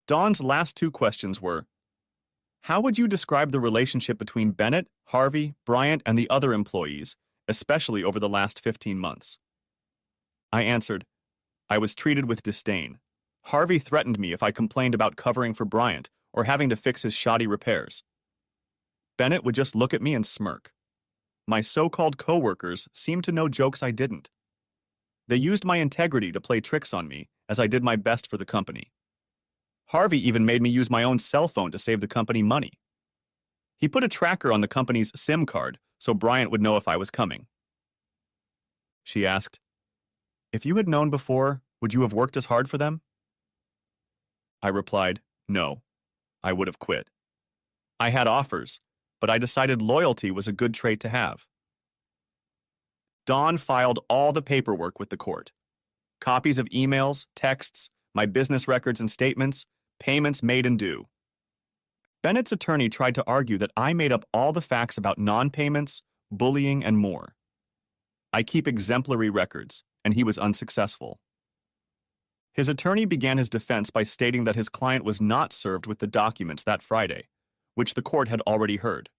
Dawn's last two questions were, how would you describe the relationship between Bennett, Harvey, Bryant, and the other employees, especially over the last 15 months? I answered, I was treated with disdain. Harvey threatened me if I complained about covering for Bryant or having to fix his shoddy repairs. Bennett would just look at me and smirk. My so-called co-workers seemed to know jokes I didn't. They used my integrity to play tricks on me as I did my best for the company. Harvey even made me use my own cell phone to save the company money. He put a tracker on the company's SIM card so Bryant would know if I was coming. She asked, if you had known before, would you have worked as hard for them? I replied, no, I would have quit. I had offers, but I decided loyalty was a good trait to have. Dawn filed all the paperwork with the court. Copies of emails, texts, my business records and statements, payments made and due. Bennett's attorney tried to argue that I made up all the facts about non-payments, bullying, and more. I keep exemplary records, and he was unsuccessful. His attorney began his defense by stating that his client was not served with the documents that Friday, which the court had already heard.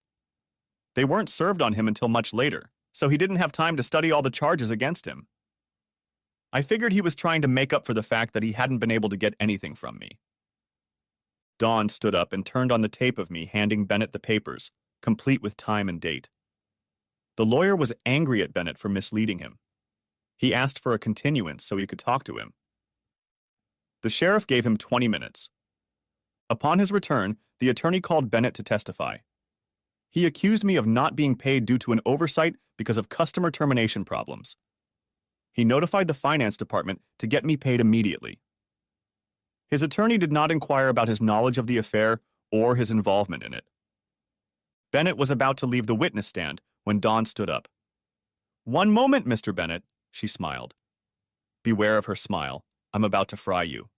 They weren't served on him until much later, so he didn't have time to study all the charges against him. I figured he was trying to make up for the fact that he hadn't been able to get anything from me. Dawn stood up and turned on the tape of me handing Bennett the papers, complete with time and date. The lawyer was angry at Bennett for misleading him. He asked for a continuance so he could talk to him. The sheriff gave him 20 minutes. Upon his return, the attorney called Bennett to testify. He accused me of not being paid due to an oversight because of customer termination problems. He notified the finance department to get me paid immediately. His attorney did not inquire about his knowledge of the affair or his involvement in it. Bennett was about to leave the witness stand when Dawn stood up. "One moment, Mr. Bennett," she smiled. Beware of her smile. I'm about to fry you.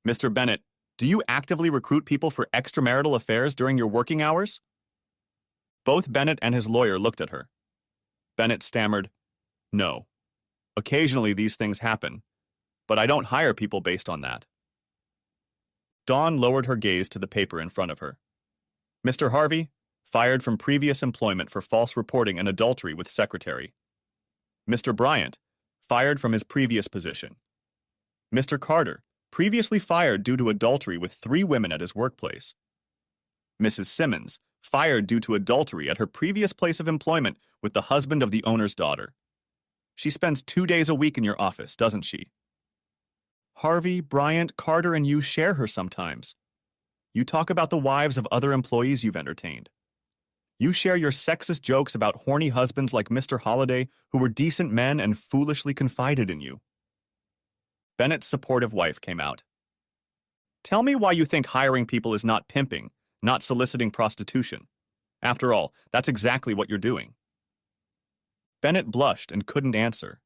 "Mr. Bennett, do you actively recruit people for extramarital affairs during your working hours?" Both Bennett and his lawyer looked at her. Bennett stammered, "No. Occasionally these things happen, but I don't hire people based on that." Dawn lowered her gaze to the paper in front of her. "Mr. Harvey, fired from previous employment for false reporting and adultery with secretary. Mr. Bryant, fired from his previous position. Mr. Carter, previously fired due to adultery with 3 women at his workplace. Mrs. Simmons, fired due to adultery at her previous place of employment with the husband of the owner's daughter. She spends 2 days a week in your office, doesn't she? Harvey, Bryant, Carter, and you share her sometimes. You talk about the wives of other employees you've entertained. You share your sexist jokes about horny husbands like Mr. Holliday who were decent men and foolishly confided in you." Bennett's supportive wife came out. Tell me why you think hiring people is not pimping, not soliciting prostitution. After all, that's exactly what you're doing. Bennett blushed and couldn't answer.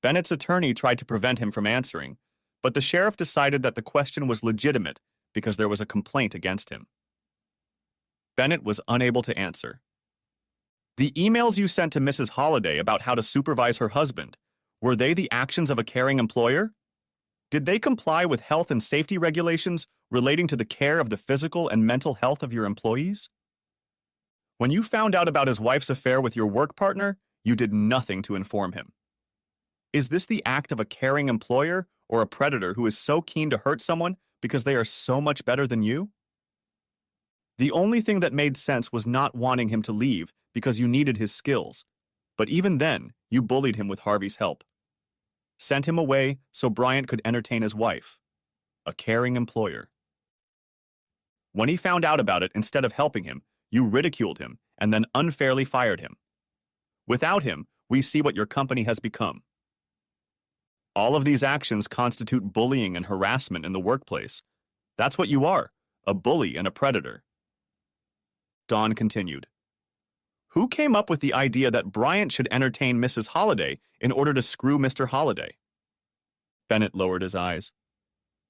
Bennett's attorney tried to prevent him from answering, but the sheriff decided that the question was legitimate because there was a complaint against him. Bennett was unable to answer. The emails you sent to Mrs. Holliday about how to supervise her husband, were they the actions of a caring employer? Did they comply with health and safety regulations relating to the care of the physical and mental health of your employees? When you found out about his wife's affair with your work partner, you did nothing to inform him. Is this the act of a caring employer or a predator who is so keen to hurt someone because they are so much better than you? The only thing that made sense was not wanting him to leave because you needed his skills, but even then, you bullied him with Harvey's help. Sent him away so Bryant could entertain his wife. A caring employer. When he found out about it, instead of helping him, you ridiculed him and then unfairly fired him. Without him, we see what your company has become. All of these actions constitute bullying and harassment in the workplace. That's what you are, a bully and a predator. Dawn continued. Who came up with the idea that Bryant should entertain Mrs. Holliday in order to screw Mr. Holliday? Bennett lowered his eyes.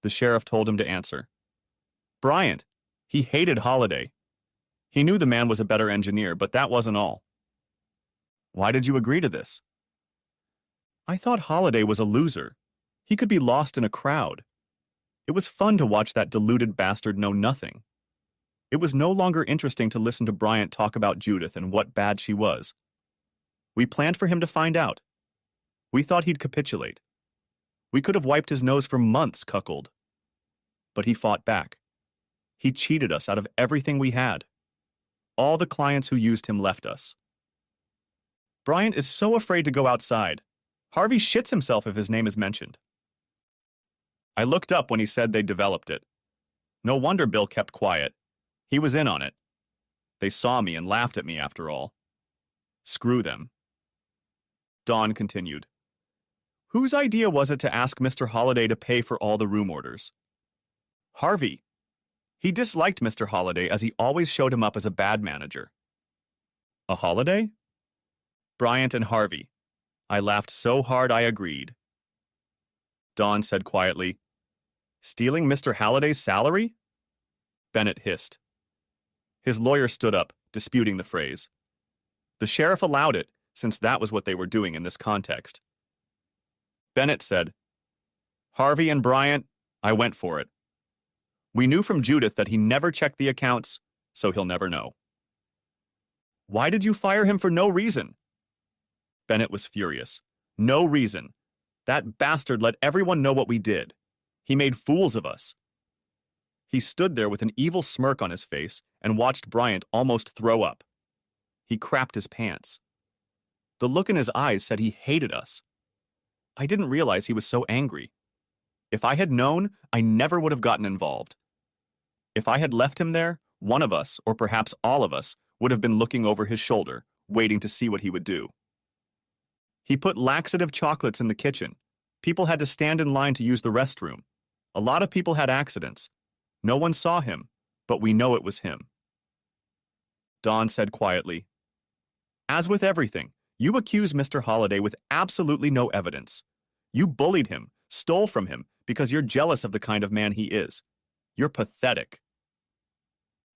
The sheriff told him to answer. Bryant. He hated Holliday. He knew the man was a better engineer, but that wasn't all. Why did you agree to this? I thought Holliday was a loser. He could be lost in a crowd. It was fun to watch that deluded bastard know nothing. It was no longer interesting to listen to Bryant talk about Judith and what bad she was. We planned for him to find out. We thought he'd capitulate. We could have wiped his nose for months, cuckold. But he fought back. He cheated us out of everything we had. All the clients who used him left us. Bryant is so afraid to go outside. Harvey shits himself if his name is mentioned. I looked up when he said they developed it. No wonder Bill kept quiet. He was in on it. They saw me and laughed at me after all. Screw them. Dawn continued. Whose idea was it to ask Mr. Holliday to pay for all the room orders? Harvey. He disliked Mr. Holliday as he always showed him up as a bad manager. A Holliday? Bryant and Harvey. I laughed so hard I agreed. Dawn said quietly, Stealing Mr. Halliday's salary? Bennett hissed. His lawyer stood up, disputing the phrase. The sheriff allowed it, since that was what they were doing in this context. Bennett said, Harvey and Bryant, I went for it. We knew from Judith that he never checked the accounts, so he'll never know. Why did you fire him for no reason? Bennett was furious. No reason. That bastard let everyone know what we did. He made fools of us. He stood there with an evil smirk on his face and watched Bryant almost throw up. He crapped his pants. The look in his eyes said he hated us. I didn't realize he was so angry. If I had known, I never would have gotten involved. If I had left him there, one of us, or perhaps all of us, would have been looking over his shoulder, waiting to see what he would do. He put laxative chocolates in the kitchen. People had to stand in line to use the restroom. A lot of people had accidents. No one saw him, but we know it was him. Dawn said quietly, As with everything, you accuse Mr. Holliday with absolutely no evidence. You bullied him, stole from him, because you're jealous of the kind of man he is. You're pathetic.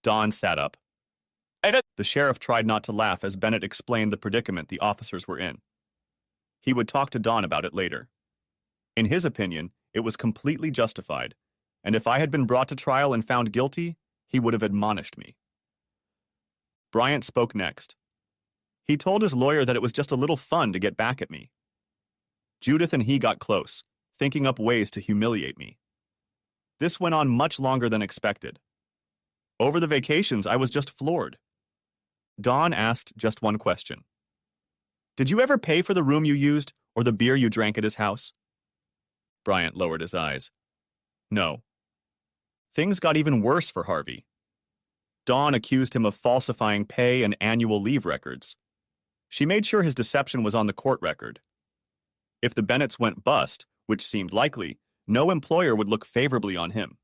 Dawn sat up. The sheriff tried not to laugh as Bennett explained the predicament the officers were in. He would talk to Dawn about it later. In his opinion, it was completely justified, and if I had been brought to trial and found guilty, he would have admonished me. Bryant spoke next. He told his lawyer that it was just a little fun to get back at me. Judith and he got close, thinking up ways to humiliate me. This went on much longer than expected. Over the vacations, I was just floored. Dawn asked just one question. Did you ever pay for the room you used or the beer you drank at his house? Bryant lowered his eyes. No. Things got even worse for Harvey. Dawn accused him of falsifying pay and annual leave records. She made sure his deception was on the court record. If the Bennetts went bust, which seemed likely, no employer would look favorably on him.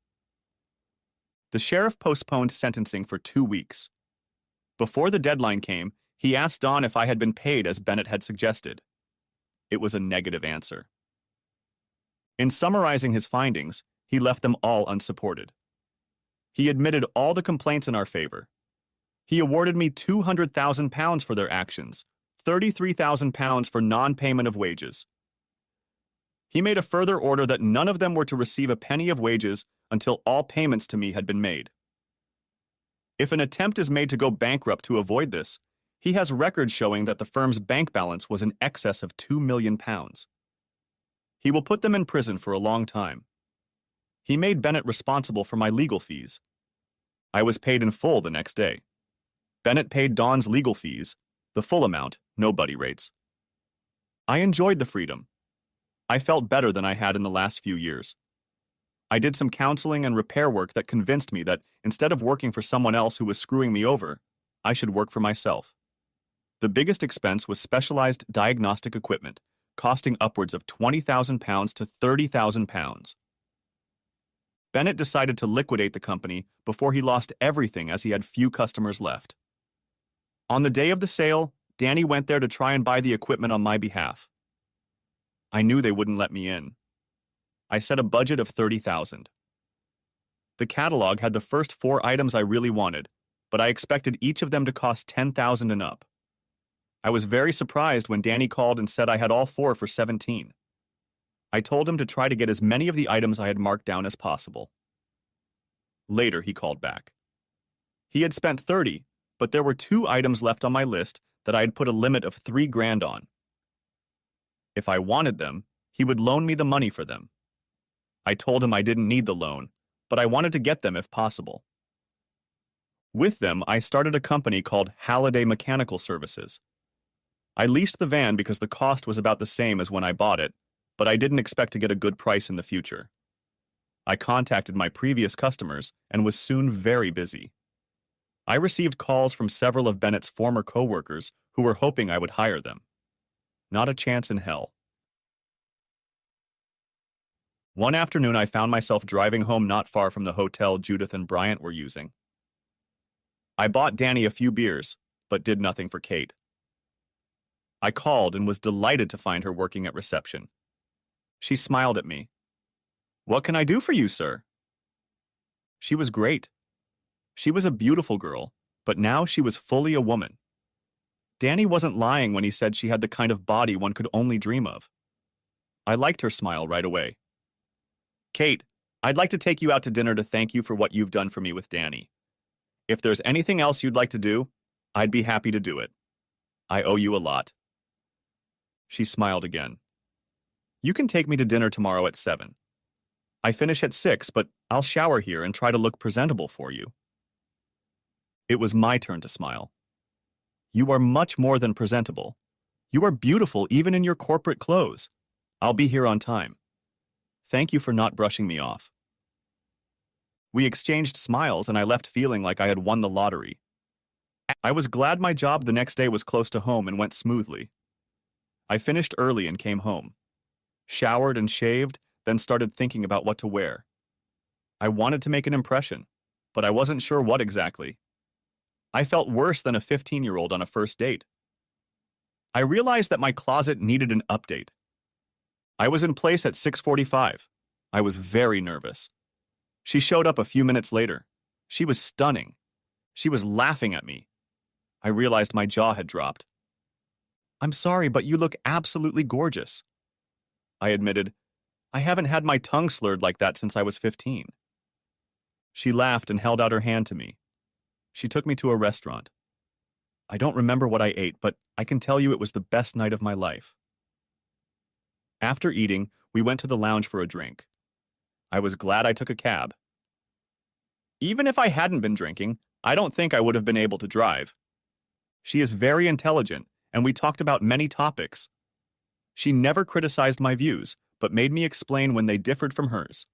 The sheriff postponed sentencing for 2 weeks. Before the deadline came, he asked Don if I had been paid as Bennett had suggested. It was a negative answer. In summarizing his findings, he left them all unsupported. He admitted all the complaints in our favor. He awarded me £200,000 for their actions, £33,000 for non-payment of wages. He made a further order that none of them were to receive a penny of wages until all payments to me had been made. If an attempt is made to go bankrupt to avoid this, he has records showing that the firm's bank balance was in excess of £2 million. He will put them in prison for a long time. He made Bennett responsible for my legal fees. I was paid in full the next day. Bennett paid Don's legal fees, the full amount, no buddy rates. I enjoyed the freedom. I felt better than I had in the last few years. I did some counseling and repair work that convinced me that instead of working for someone else who was screwing me over, I should work for myself. The biggest expense was specialized diagnostic equipment, costing upwards of £20,000 to £30,000. Bennett decided to liquidate the company before he lost everything as he had few customers left. On the day of the sale, Danny went there to try and buy the equipment on my behalf. I knew they wouldn't let me in. I set a budget of $30,000. The catalog had the first 4 items I really wanted, but I expected each of them to cost $10,000 and up. I was very surprised when Danny called and said I had all 4 for $17,000. I told him to try to get as many of the items I had marked down as possible. Later, he called back. He had spent $30,000, but there were 2 items left on my list that I had put a limit of $3,000 on. If I wanted them, he would loan me the money for them. I told him I didn't need the loan, but I wanted to get them if possible. With them, I started a company called Halliday Mechanical Services. I leased the van because the cost was about the same as when I bought it, but I didn't expect to get a good price in the future. I contacted my previous customers and was soon very busy. I received calls from several of Bennett's former co-workers who were hoping I would hire them. Not a chance in hell. One afternoon, I found myself driving home not far from the hotel Judith and Bryant were using. I bought Danny a few beers, but did nothing for Kate. I called and was delighted to find her working at reception. She smiled at me. "What can I do for you, sir?" She was great. She was a beautiful girl, but now she was fully a woman. Danny wasn't lying when he said she had the kind of body one could only dream of. I liked her smile right away. "Kate, I'd like to take you out to dinner to thank you for what you've done for me with Danny. If there's anything else you'd like to do, I'd be happy to do it. I owe you a lot." She smiled again. "You can take me to dinner tomorrow at 7. I finish at 6, but I'll shower here and try to look presentable for you." It was my turn to smile. "You are much more than presentable. You are beautiful even in your corporate clothes. I'll be here on time. Thank you for not brushing me off." We exchanged smiles and I left feeling like I had won the lottery. I was glad my job the next day was close to home and went smoothly. I finished early and came home. Showered and shaved, then started thinking about what to wear. I wanted to make an impression, but I wasn't sure what exactly. I felt worse than a 15-year-old on a first date. I realized that my closet needed an update. I was in place at 6:45. I was very nervous. She showed up a few minutes later. She was stunning. She was laughing at me. I realized my jaw had dropped. "I'm sorry, but you look absolutely gorgeous." I admitted, "I haven't had my tongue slurred like that since I was 15. She laughed and held out her hand to me. She took me to a restaurant. I don't remember what I ate, but I can tell you it was the best night of my life. After eating, we went to the lounge for a drink. I was glad I took a cab. Even if I hadn't been drinking, I don't think I would have been able to drive. She is very intelligent, and we talked about many topics. She never criticized my views, but made me explain when they differed from hers.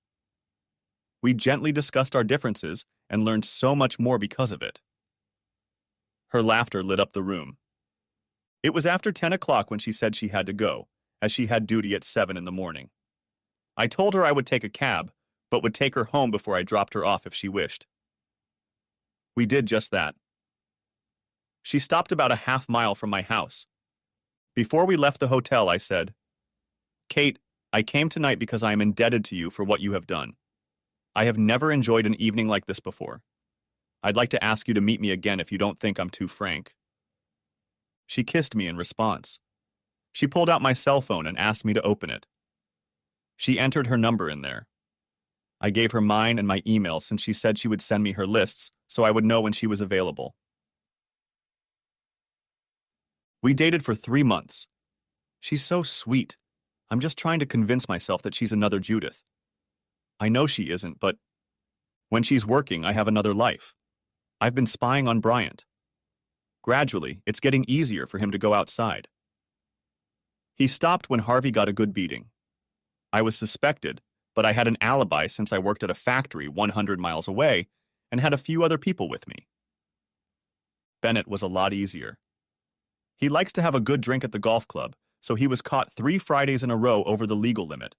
We gently discussed our differences and learned so much more because of it. Her laughter lit up the room. It was after 10 o'clock when she said she had to go, as she had duty at 7 in the morning. I told her I would take a cab, but would take her home before I dropped her off if she wished. We did just that. She stopped about a half mile from my house. Before we left the hotel, I said, Kate, I came tonight because I am indebted to you for what you have done. I have never enjoyed an evening like this before. I'd like to ask you to meet me again if you don't think I'm too frank. She kissed me in response. She pulled out my cell phone and asked me to open it. She entered her number in there. I gave her mine and my email since she said she would send me her lists so I would know when she was available. We dated for 3 months. She's so sweet. I'm just trying to convince myself that she's another Judith. I know she isn't, but when she's working, I have another life. I've been spying on Bryant. Gradually, it's getting easier for him to go outside. He stopped when Harvey got a good beating. I was suspected, but I had an alibi since I worked at a factory 100 miles away and had a few other people with me. Bennett was a lot easier. He likes to have a good drink at the golf club, so he was caught 3 Fridays in a row over the legal limit.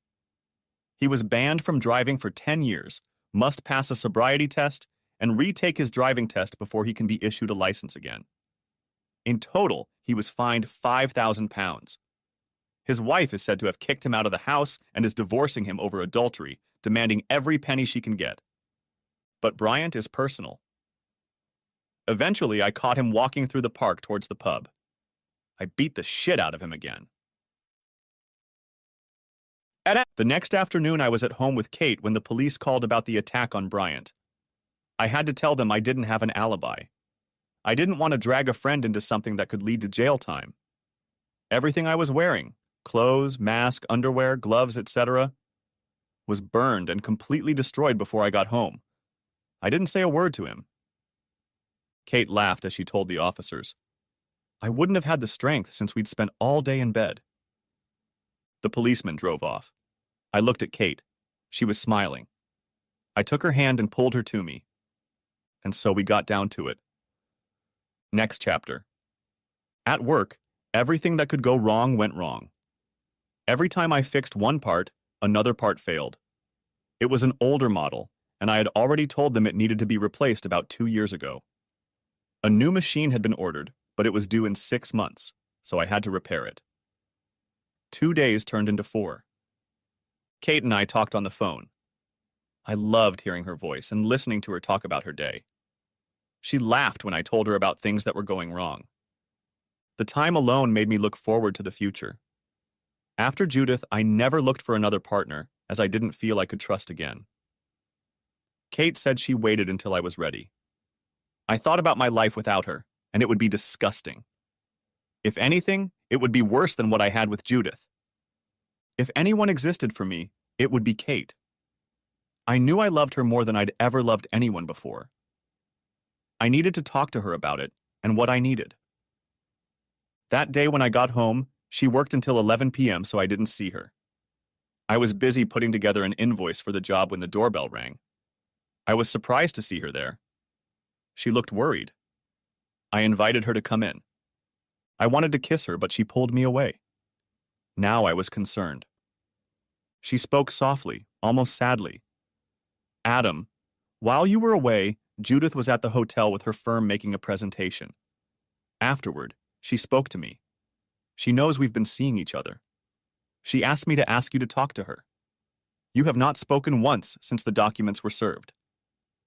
He was banned from driving for 10 years, must pass a sobriety test, and retake his driving test before he can be issued a license again. In total, he was fined £5,000. His wife is said to have kicked him out of the house and is divorcing him over adultery, demanding every penny she can get. But Bryant is personal. Eventually, I caught him walking through the park towards the pub. I beat the shit out of him again. The next afternoon, I was at home with Kate when the police called about the attack on Bryant. I had to tell them I didn't have an alibi. I didn't want to drag a friend into something that could lead to jail time. Everything I was wearing, clothes, mask, underwear, gloves, etc., was burned and completely destroyed before I got home. I didn't say a word to him. Kate laughed as she told the officers. I wouldn't have had the strength since we'd spent all day in bed. The policeman drove off. I looked at Kate. She was smiling. I took her hand and pulled her to me. And so we got down to it. Next chapter. At work, everything that could go wrong went wrong. Every time I fixed one part, another part failed. It was an older model, and I had already told them it needed to be replaced about 2 years ago. A new machine had been ordered, but it was due in 6 months, so I had to repair it. 2 days turned into 4. Kate and I talked on the phone. I loved hearing her voice and listening to her talk about her day. She laughed when I told her about things that were going wrong. The time alone made me look forward to the future. After Judith, I never looked for another partner, as I didn't feel I could trust again. Kate said she waited until I was ready. I thought about my life without her, and it would be disgusting. If anything, it would be worse than what I had with Judith. If anyone existed for me, it would be Kate. I knew I loved her more than I'd ever loved anyone before. I needed to talk to her about it and what I needed. That day when I got home, she worked until 11 p.m. so I didn't see her. I was busy putting together an invoice for the job when the doorbell rang. I was surprised to see her there. She looked worried. I invited her to come in. I wanted to kiss her, but she pulled me away. Now I was concerned. She spoke softly, almost sadly. Adam, while you were away, Judith was at the hotel with her firm making a presentation. Afterward, she spoke to me. She knows we've been seeing each other. She asked me to ask you to talk to her. You have not spoken once since the documents were served.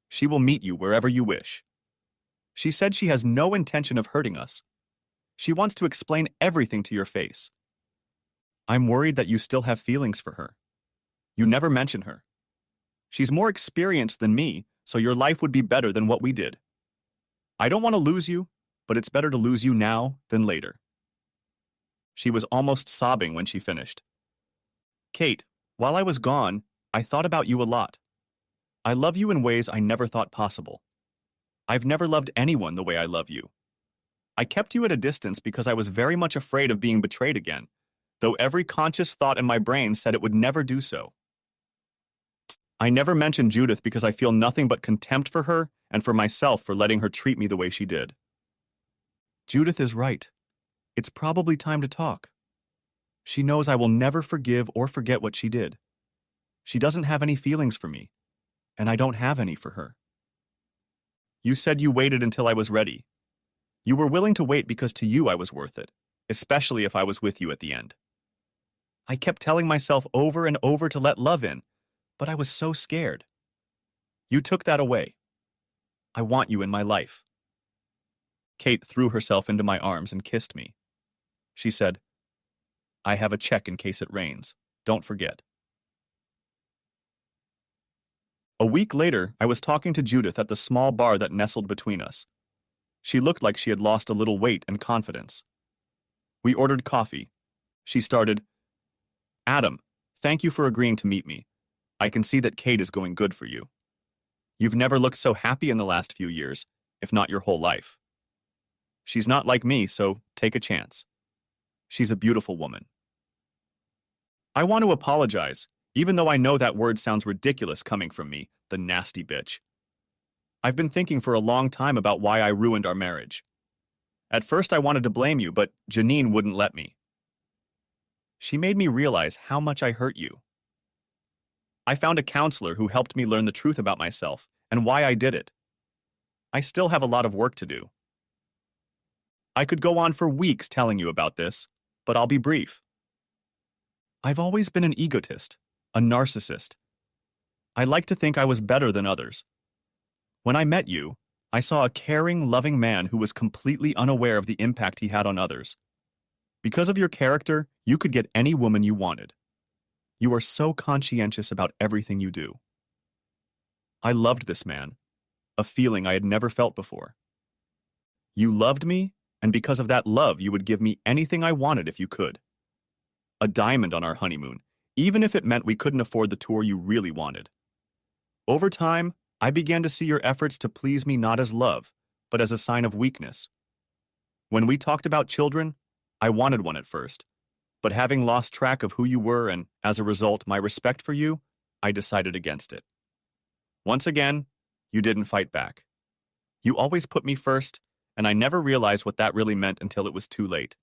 She will meet you wherever you wish. She said she has no intention of hurting us. She wants to explain everything to your face. I'm worried that you still have feelings for her. You never mention her. She's more experienced than me, so your life would be better than what we did. I don't want to lose you, but it's better to lose you now than later. She was almost sobbing when she finished. Kate, while I was gone, I thought about you a lot. I love you in ways I never thought possible. I've never loved anyone the way I love you. I kept you at a distance because I was very much afraid of being betrayed again, though every conscious thought in my brain said it would never do so. I never mentioned Judith because I feel nothing but contempt for her and for myself for letting her treat me the way she did. Judith is right. It's probably time to talk. She knows I will never forgive or forget what she did. She doesn't have any feelings for me, and I don't have any for her. You said you waited until I was ready. You were willing to wait because to you I was worth it, especially if I was with you at the end. I kept telling myself over and over to let love in, but I was so scared. You took that away. I want you in my life. Kate threw herself into my arms and kissed me. She said, I have a check in case it rains. Don't forget. A week later, I was talking to Judith at the small bar that nestled between us. She looked like she had lost a little weight and confidence. We ordered coffee. She started, Adam, thank you for agreeing to meet me. I can see that Kate is going good for you. You've never looked so happy in the last few years, if not your whole life. She's not like me, so take a chance. She's a beautiful woman. I want to apologize, even though I know that word sounds ridiculous coming from me, the nasty bitch. I've been thinking for a long time about why I ruined our marriage. At first I wanted to blame you, but Janine wouldn't let me. She made me realize how much I hurt you. I found a counselor who helped me learn the truth about myself and why I did it. I still have a lot of work to do. I could go on for weeks telling you about this, but I'll be brief. I've always been an egotist, a narcissist. I like to think I was better than others. When I met you, I saw a caring, loving man who was completely unaware of the impact he had on others. Because of your character, you could get any woman you wanted. You are so conscientious about everything you do. I loved this man, a feeling I had never felt before. You loved me, and because of that love, you would give me anything I wanted if you could. A diamond on our honeymoon, even if it meant we couldn't afford the tour you really wanted. Over time, I began to see your efforts to please me not as love, but as a sign of weakness. When we talked about children, I wanted one at first, but having lost track of who you were and, as a result, my respect for you, I decided against it. Once again, you didn't fight back. You always put me first, and I never realized what that really meant until it was too late.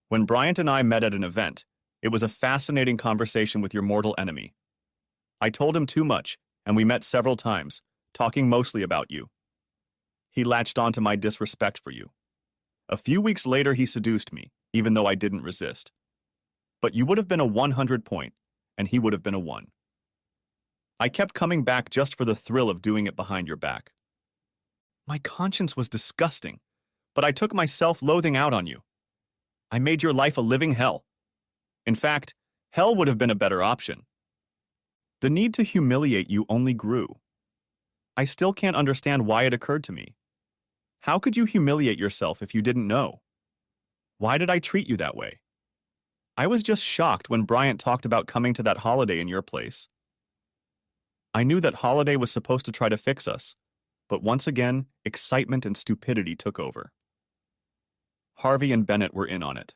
When Bryant and I met at an event, it was a fascinating conversation with your mortal enemy. I told him too much, and we met several times, talking mostly about you. He latched onto my disrespect for you. A few weeks later, he seduced me, even though I didn't resist. But you would have been a 100 point, and he would have been a 1. I kept coming back just for the thrill of doing it behind your back. My conscience was disgusting, but I took my self-loathing out on you. I made your life a living hell. In fact, hell would have been a better option. The need to humiliate you only grew. I still can't understand why it occurred to me. How could you humiliate yourself if you didn't know? Why did I treat you that way? I was just shocked when Bryant talked about coming to that holiday in your place. I knew that holiday was supposed to try to fix us, but once again, excitement and stupidity took over. Harvey and Bennett were in on it.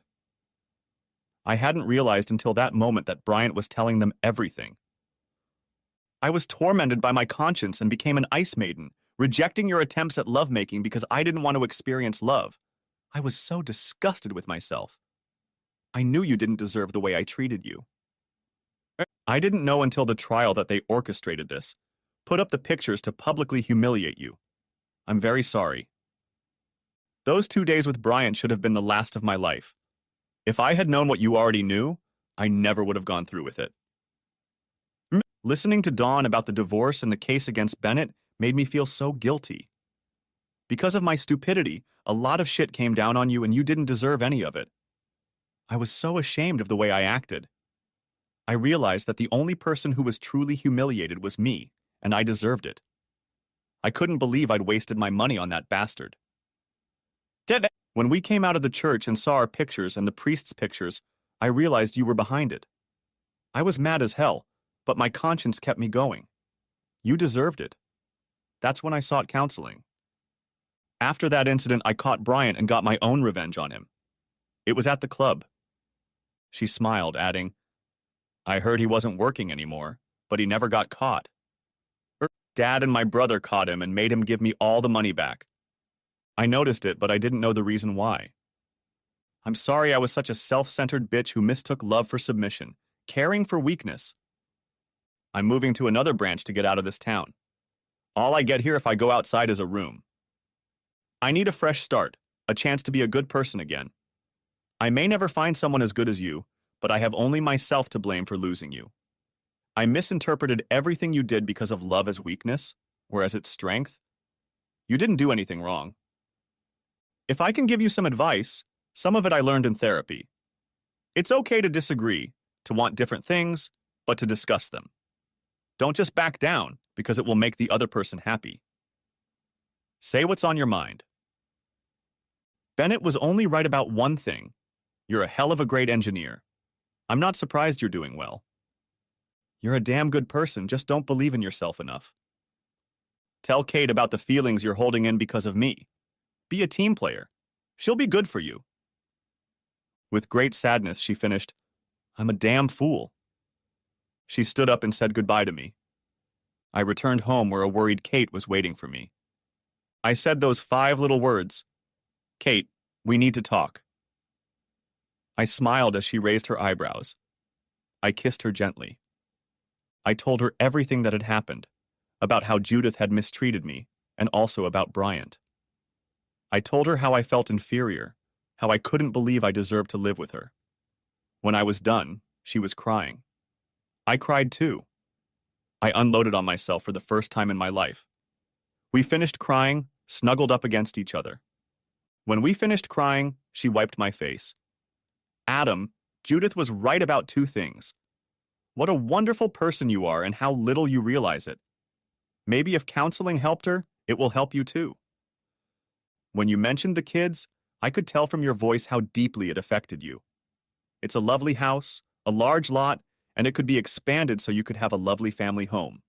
I hadn't realized until that moment that Bryant was telling them everything. I was tormented by my conscience and became an ice maiden, rejecting your attempts at lovemaking because I didn't want to experience love. I was so disgusted with myself. I knew you didn't deserve the way I treated you. I didn't know until the trial that they orchestrated this, put up the pictures to publicly humiliate you. I'm very sorry. Those 2 days with Bryant should have been the last of my life. If I had known what you already knew, I never would have gone through with it. Listening to Dawn about the divorce and the case against Bennett made me feel so guilty. Because of my stupidity, a lot of shit came down on you and you didn't deserve any of it. I was so ashamed of the way I acted. I realized that the only person who was truly humiliated was me, and I deserved it. I couldn't believe I'd wasted my money on that bastard. When we came out of the church and saw our pictures and the priest's pictures, I realized you were behind it. I was mad as hell, but my conscience kept me going. You deserved it. That's when I sought counseling. After that incident, I caught Bryant and got my own revenge on him. It was at the club. She smiled, adding, I heard he wasn't working anymore, but he never got caught. Dad and my brother caught him and made him give me all the money back. I noticed it, but I didn't know the reason why. I'm sorry I was such a self-centered bitch who mistook love for submission, caring for weakness. I'm moving to another branch to get out of this town. All I get here if I go outside is a room. I need a fresh start, a chance to be a good person again. I may never find someone as good as you, but I have only myself to blame for losing you. I misinterpreted everything you did because of love as weakness, whereas it's strength. You didn't do anything wrong. If I can give you some advice, some of it I learned in therapy. It's okay to disagree, to want different things, but to discuss them. Don't just back down because it will make the other person happy. Say what's on your mind. Bennett was only right about one thing. You're a hell of a great engineer. I'm not surprised you're doing well. You're a damn good person, just don't believe in yourself enough. Tell Kate about the feelings you're holding in because of me. Be a team player. She'll be good for you. With great sadness, she finished, I'm a damn fool. She stood up and said goodbye to me. I returned home where a worried Kate was waiting for me. I said those 5 little words. Kate, we need to talk. I smiled as she raised her eyebrows. I kissed her gently. I told her everything that had happened, about how Judith had mistreated me, and also about Bryant. I told her how I felt inferior, how I couldn't believe I deserved to live with her. When I was done, she was crying. I cried too. I unloaded on myself for the first time in my life. We finished crying, snuggled up against each other. When we finished crying, she wiped my face. Adam, Judith was right about 2 things. What a wonderful person you are and how little you realize it. Maybe if counseling helped her, it will help you too. When you mentioned the kids, I could tell from your voice how deeply it affected you. It's a lovely house, a large lot, and it could be expanded so you could have a lovely family home.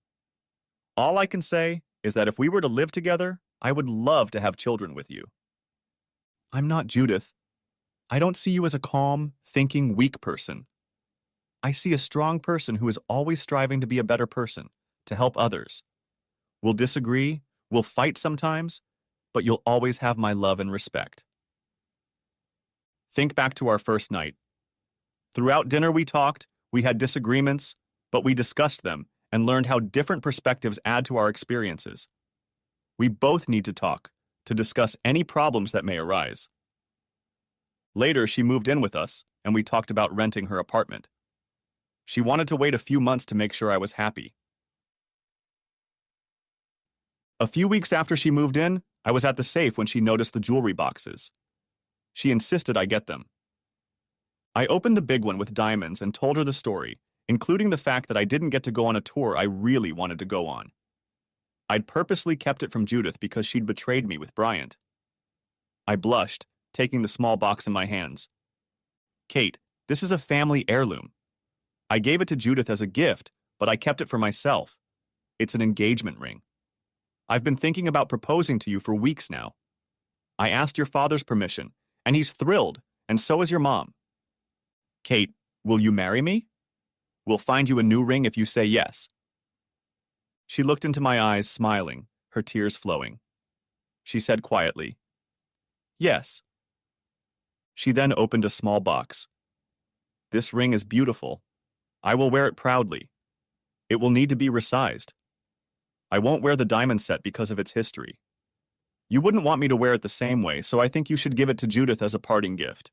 All I can say is that if we were to live together, I would love to have children with you. I'm not Judith. I don't see you as a calm, thinking, weak person. I see a strong person who is always striving to be a better person, to help others. We'll disagree, we'll fight sometimes, but you'll always have my love and respect. Think back to our first night. Throughout dinner we talked, we had disagreements, but we discussed them and learned how different perspectives add to our experiences. We both need to talk, to discuss any problems that may arise. Later, she moved in with us, and we talked about renting her apartment. She wanted to wait a few months to make sure I was happy. A few weeks after she moved in, I was at the safe when she noticed the jewelry boxes. She insisted I get them. I opened the big one with diamonds and told her the story, including the fact that I didn't get to go on a tour I really wanted to go on. I'd purposely kept it from Judith because she'd betrayed me with Bryant. I blushed, taking the small box in my hands. Kate, this is a family heirloom. I gave it to Judith as a gift, but I kept it for myself. It's an engagement ring. I've been thinking about proposing to you for weeks now. I asked your father's permission, and he's thrilled, and so is your mom. Kate, will you marry me? We'll find you a new ring if you say yes. She looked into my eyes, smiling, her tears flowing. She said quietly, yes. She then opened a small box. This ring is beautiful. I will wear it proudly. It will need to be resized. I won't wear the diamond set because of its history. You wouldn't want me to wear it the same way, so I think you should give it to Judith as a parting gift.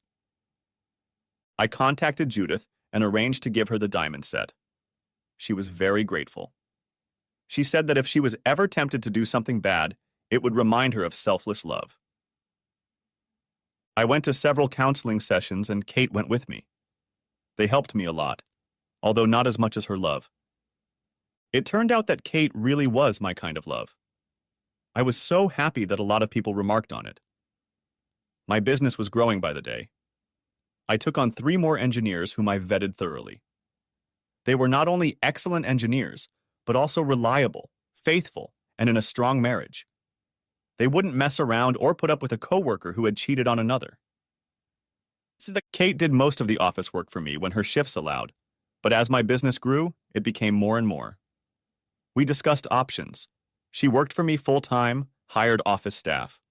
I contacted Judith and arranged to give her the diamond set. She was very grateful. She said that if she was ever tempted to do something bad, it would remind her of selfless love. I went to several counseling sessions and Kate went with me. They helped me a lot, although not as much as her love. It turned out that Kate really was my kind of love. I was so happy that a lot of people remarked on it. My business was growing by the day. I took on 3 more engineers whom I vetted thoroughly. They were not only excellent engineers, but also reliable, faithful, and in a strong marriage. They wouldn't mess around or put up with a coworker who had cheated on another. So Kate did most of the office work for me when her shifts allowed, but as my business grew, it became more and more. We discussed options. She worked for me full-time, hired office staff.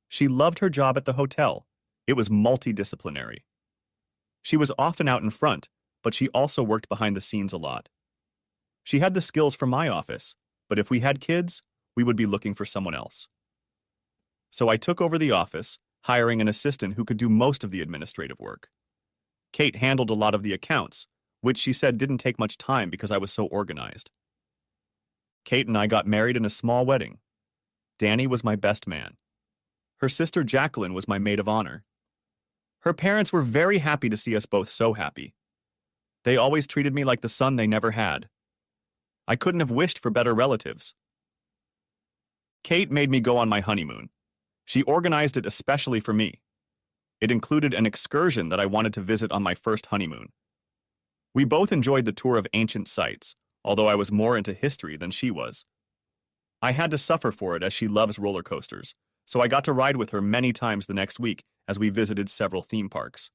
She loved her job at the hotel. It was multidisciplinary. She was often out in front, but she also worked behind the scenes a lot. She had the skills for my office, but if we had kids, we would be looking for someone else. So I took over the office, hiring an assistant who could do most of the administrative work. Kate handled a lot of the accounts, which she said didn't take much time because I was so organized. Kate and I got married in a small wedding. Danny was my best man. Her sister Jacqueline was my maid of honor. Her parents were very happy to see us both so happy. They always treated me like the son they never had. I couldn't have wished for better relatives. Kate made me go on my honeymoon. She organized it especially for me. It included an excursion that I wanted to visit on my first honeymoon. We both enjoyed the tour of ancient sites, although I was more into history than she was. I had to suffer for it as she loves roller coasters, so I got to ride with her many times the next week as we visited several theme parks.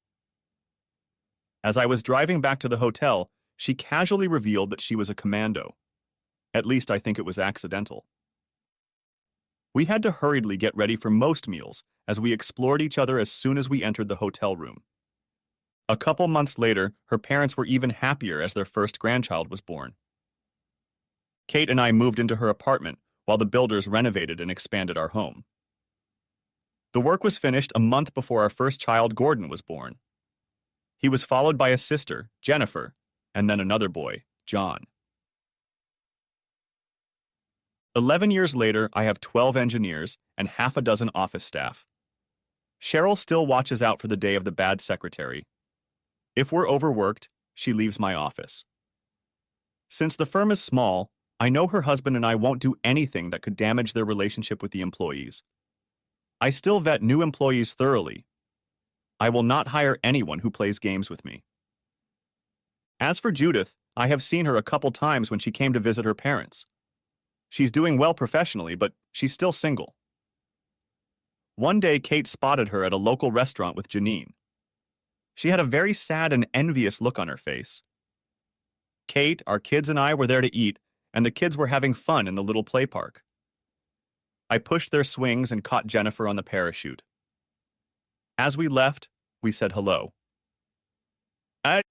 As I was driving back to the hotel, she casually revealed that she was a commando. At least I think it was accidental. We had to hurriedly get ready for most meals as we explored each other as soon as we entered the hotel room. A couple months later, her parents were even happier as their first grandchild was born. Kate and I moved into her apartment while the builders renovated and expanded our home. The work was finished a month before our first child, Gordon, was born. He was followed by a sister, Jennifer, and then another boy, John. 11 years later, I have 12 engineers and half a dozen office staff. Cheryl still watches out for the day of the bad secretary. If we're overworked, she leaves my office. Since the firm is small, I know her husband and I won't do anything that could damage their relationship with the employees. I still vet new employees thoroughly. I will not hire anyone who plays games with me. As for Judith, I have seen her a couple times when she came to visit her parents. She's doing well professionally, but she's still single. One day, Kate spotted her at a local restaurant with Janine. She had a very sad and envious look on her face. Kate, our kids, and I were there to eat, and the kids were having fun in the little play park. I pushed their swings and caught Jennifer on the parachute. As we left, we said hello.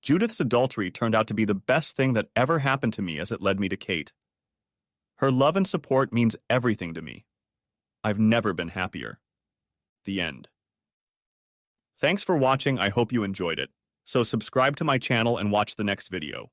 Judith's adultery turned out to be the best thing that ever happened to me as it led me to Kate. Her love and support means everything to me. I've never been happier. The end. Thanks for watching. I hope you enjoyed it. So subscribe to my channel and watch the next video.